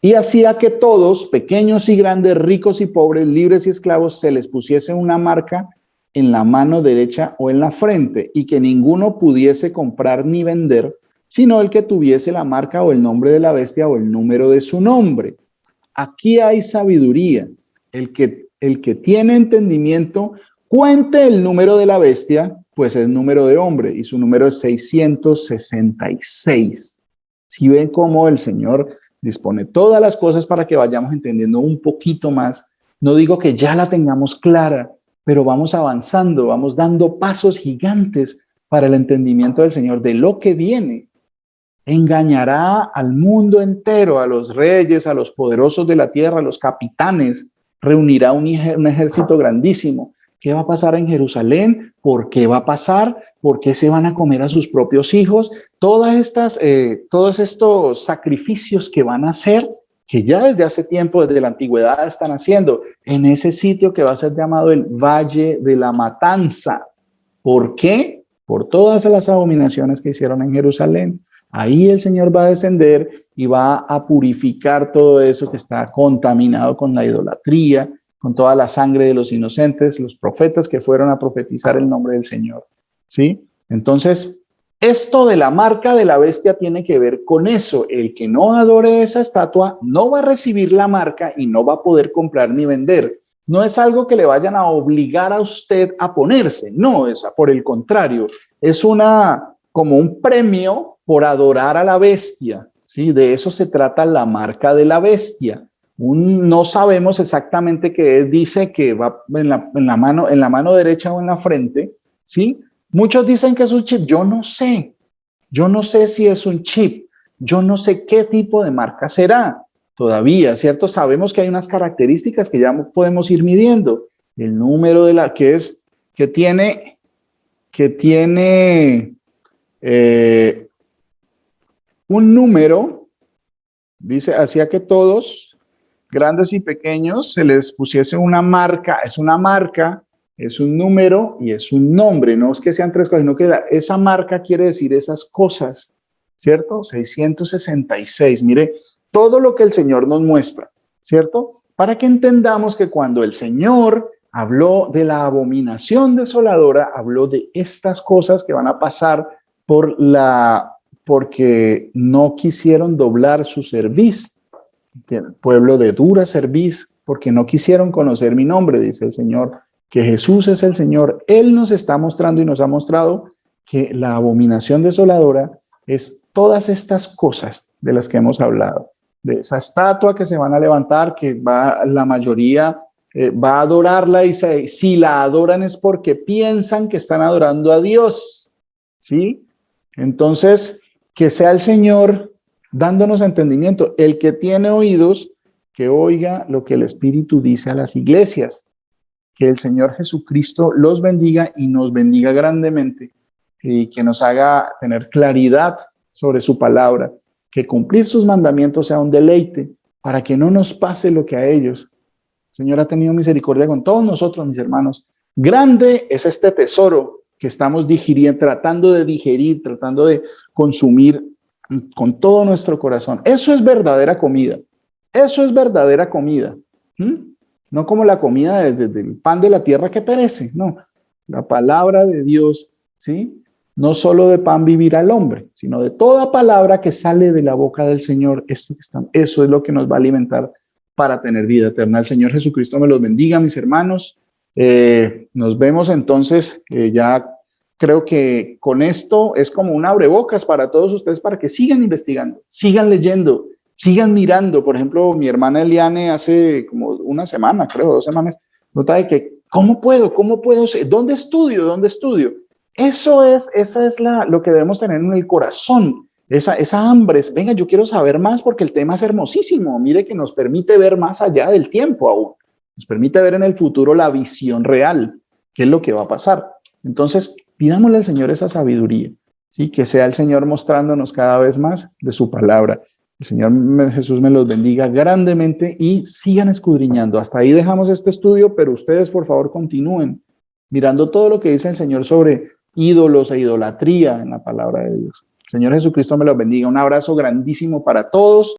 Y hacía que todos, pequeños y grandes, ricos y pobres, libres y esclavos, se les pusiese una marca en la mano derecha o en la frente, y que ninguno pudiese comprar ni vender, sino el que tuviese la marca o el nombre de la bestia o el número de su nombre. Aquí hay sabiduría. El que tiene entendimiento, cuente el número de la bestia, pues es número de hombre, y su número es 666. Si ven cómo el Señor dispone todas las cosas para que vayamos entendiendo un poquito más. No digo que ya la tengamos clara, pero vamos avanzando, vamos dando pasos gigantes para el entendimiento del Señor de lo que viene. Engañará al mundo entero, a los reyes, a los poderosos de la tierra, a los capitanes. Reunirá un ejército grandísimo. ¿Qué va a pasar en Jerusalén? ¿Por qué va a pasar? ¿Por qué se van a comer a sus propios hijos? Todos estos sacrificios que van a hacer, que ya desde hace tiempo, desde la antigüedad, están haciendo en ese sitio que va a ser llamado el Valle de la Matanza. ¿Por qué? Por todas las abominaciones que hicieron en Jerusalén. Ahí el Señor va a descender y va a purificar todo eso que está contaminado con la idolatría, con toda la sangre de los inocentes, los profetas que fueron a profetizar el nombre del Señor, ¿sí? Entonces, esto de la marca de la bestia tiene que ver con eso. El que no adore esa estatua no va a recibir la marca y no va a poder comprar ni vender. No es algo que le vayan a obligar a usted a ponerse, no, es por el contrario, es como un premio por adorar a la bestia, ¿sí? De eso se trata la marca de la bestia. No sabemos exactamente qué es, dice que va en la mano derecha o en la frente, ¿sí? Muchos dicen que es un chip, yo no sé si es un chip, yo no sé qué tipo de marca será todavía, ¿cierto? Sabemos que hay unas características que ya podemos ir midiendo, el número de la que tiene un número, dice, hacía que todos, grandes y pequeños, se les pusiese una marca, es un número y es un nombre, no es que sean tres cosas, sino que esa marca quiere decir esas cosas, ¿cierto? 666, mire, todo lo que el Señor nos muestra, ¿cierto? Para que entendamos que cuando el Señor habló de la abominación desoladora, habló de estas cosas que van a pasar porque no quisieron doblar su cerviz, pueblo de dura cerviz, porque no quisieron conocer mi nombre, dice el Señor, que Jesús es el Señor. Él nos está mostrando y nos ha mostrado que la abominación desoladora es todas estas cosas de las que hemos hablado, de esa estatua que se van a levantar, que la mayoría va a adorarla, y si la adoran es porque piensan que están adorando a Dios, ¿sí? Entonces, que sea el Señor dándonos entendimiento. El que tiene oídos, que oiga lo que el Espíritu dice a las iglesias. Que el Señor Jesucristo los bendiga y nos bendiga grandemente, y que nos haga tener claridad sobre su palabra, que cumplir sus mandamientos sea un deleite, para que no nos pase lo que a ellos. El Señor ha tenido misericordia con todos nosotros, mis hermanos. Grande es este tesoro que estamos tratando de digerir, tratando de consumir con todo nuestro corazón. Eso es verdadera comida. Eso es verdadera comida. No como la comida del pan de la tierra que perece, no. La palabra de Dios, ¿sí? No solo de pan vivirá el hombre, sino de toda palabra que sale de la boca del Señor. Eso es lo que nos va a alimentar para tener vida eterna. El Señor Jesucristo me los bendiga, mis hermanos. Nos vemos entonces, ya creo que con esto es como un abrebocas para todos ustedes, para que sigan investigando, sigan leyendo, sigan mirando. Por ejemplo, mi hermana Eliane hace como una semana, creo, 2 semanas, nota de que, ¿cómo puedo? ¿Dónde estudio? Esa es lo que debemos tener en el corazón, esa hambre. Venga, yo quiero saber más porque el tema es hermosísimo. Mire que nos permite ver más allá del tiempo aún. Nos permite ver en el futuro la visión real, qué es lo que va a pasar. Entonces, pidámosle al Señor esa sabiduría, ¿sí? Que sea el Señor mostrándonos cada vez más de su palabra. El Señor Jesús me los bendiga grandemente y sigan escudriñando. Hasta ahí dejamos este estudio, pero ustedes, por favor, continúen mirando todo lo que dice el Señor sobre ídolos e idolatría en la palabra de Dios. El Señor Jesucristo me los bendiga. Un abrazo grandísimo para todos.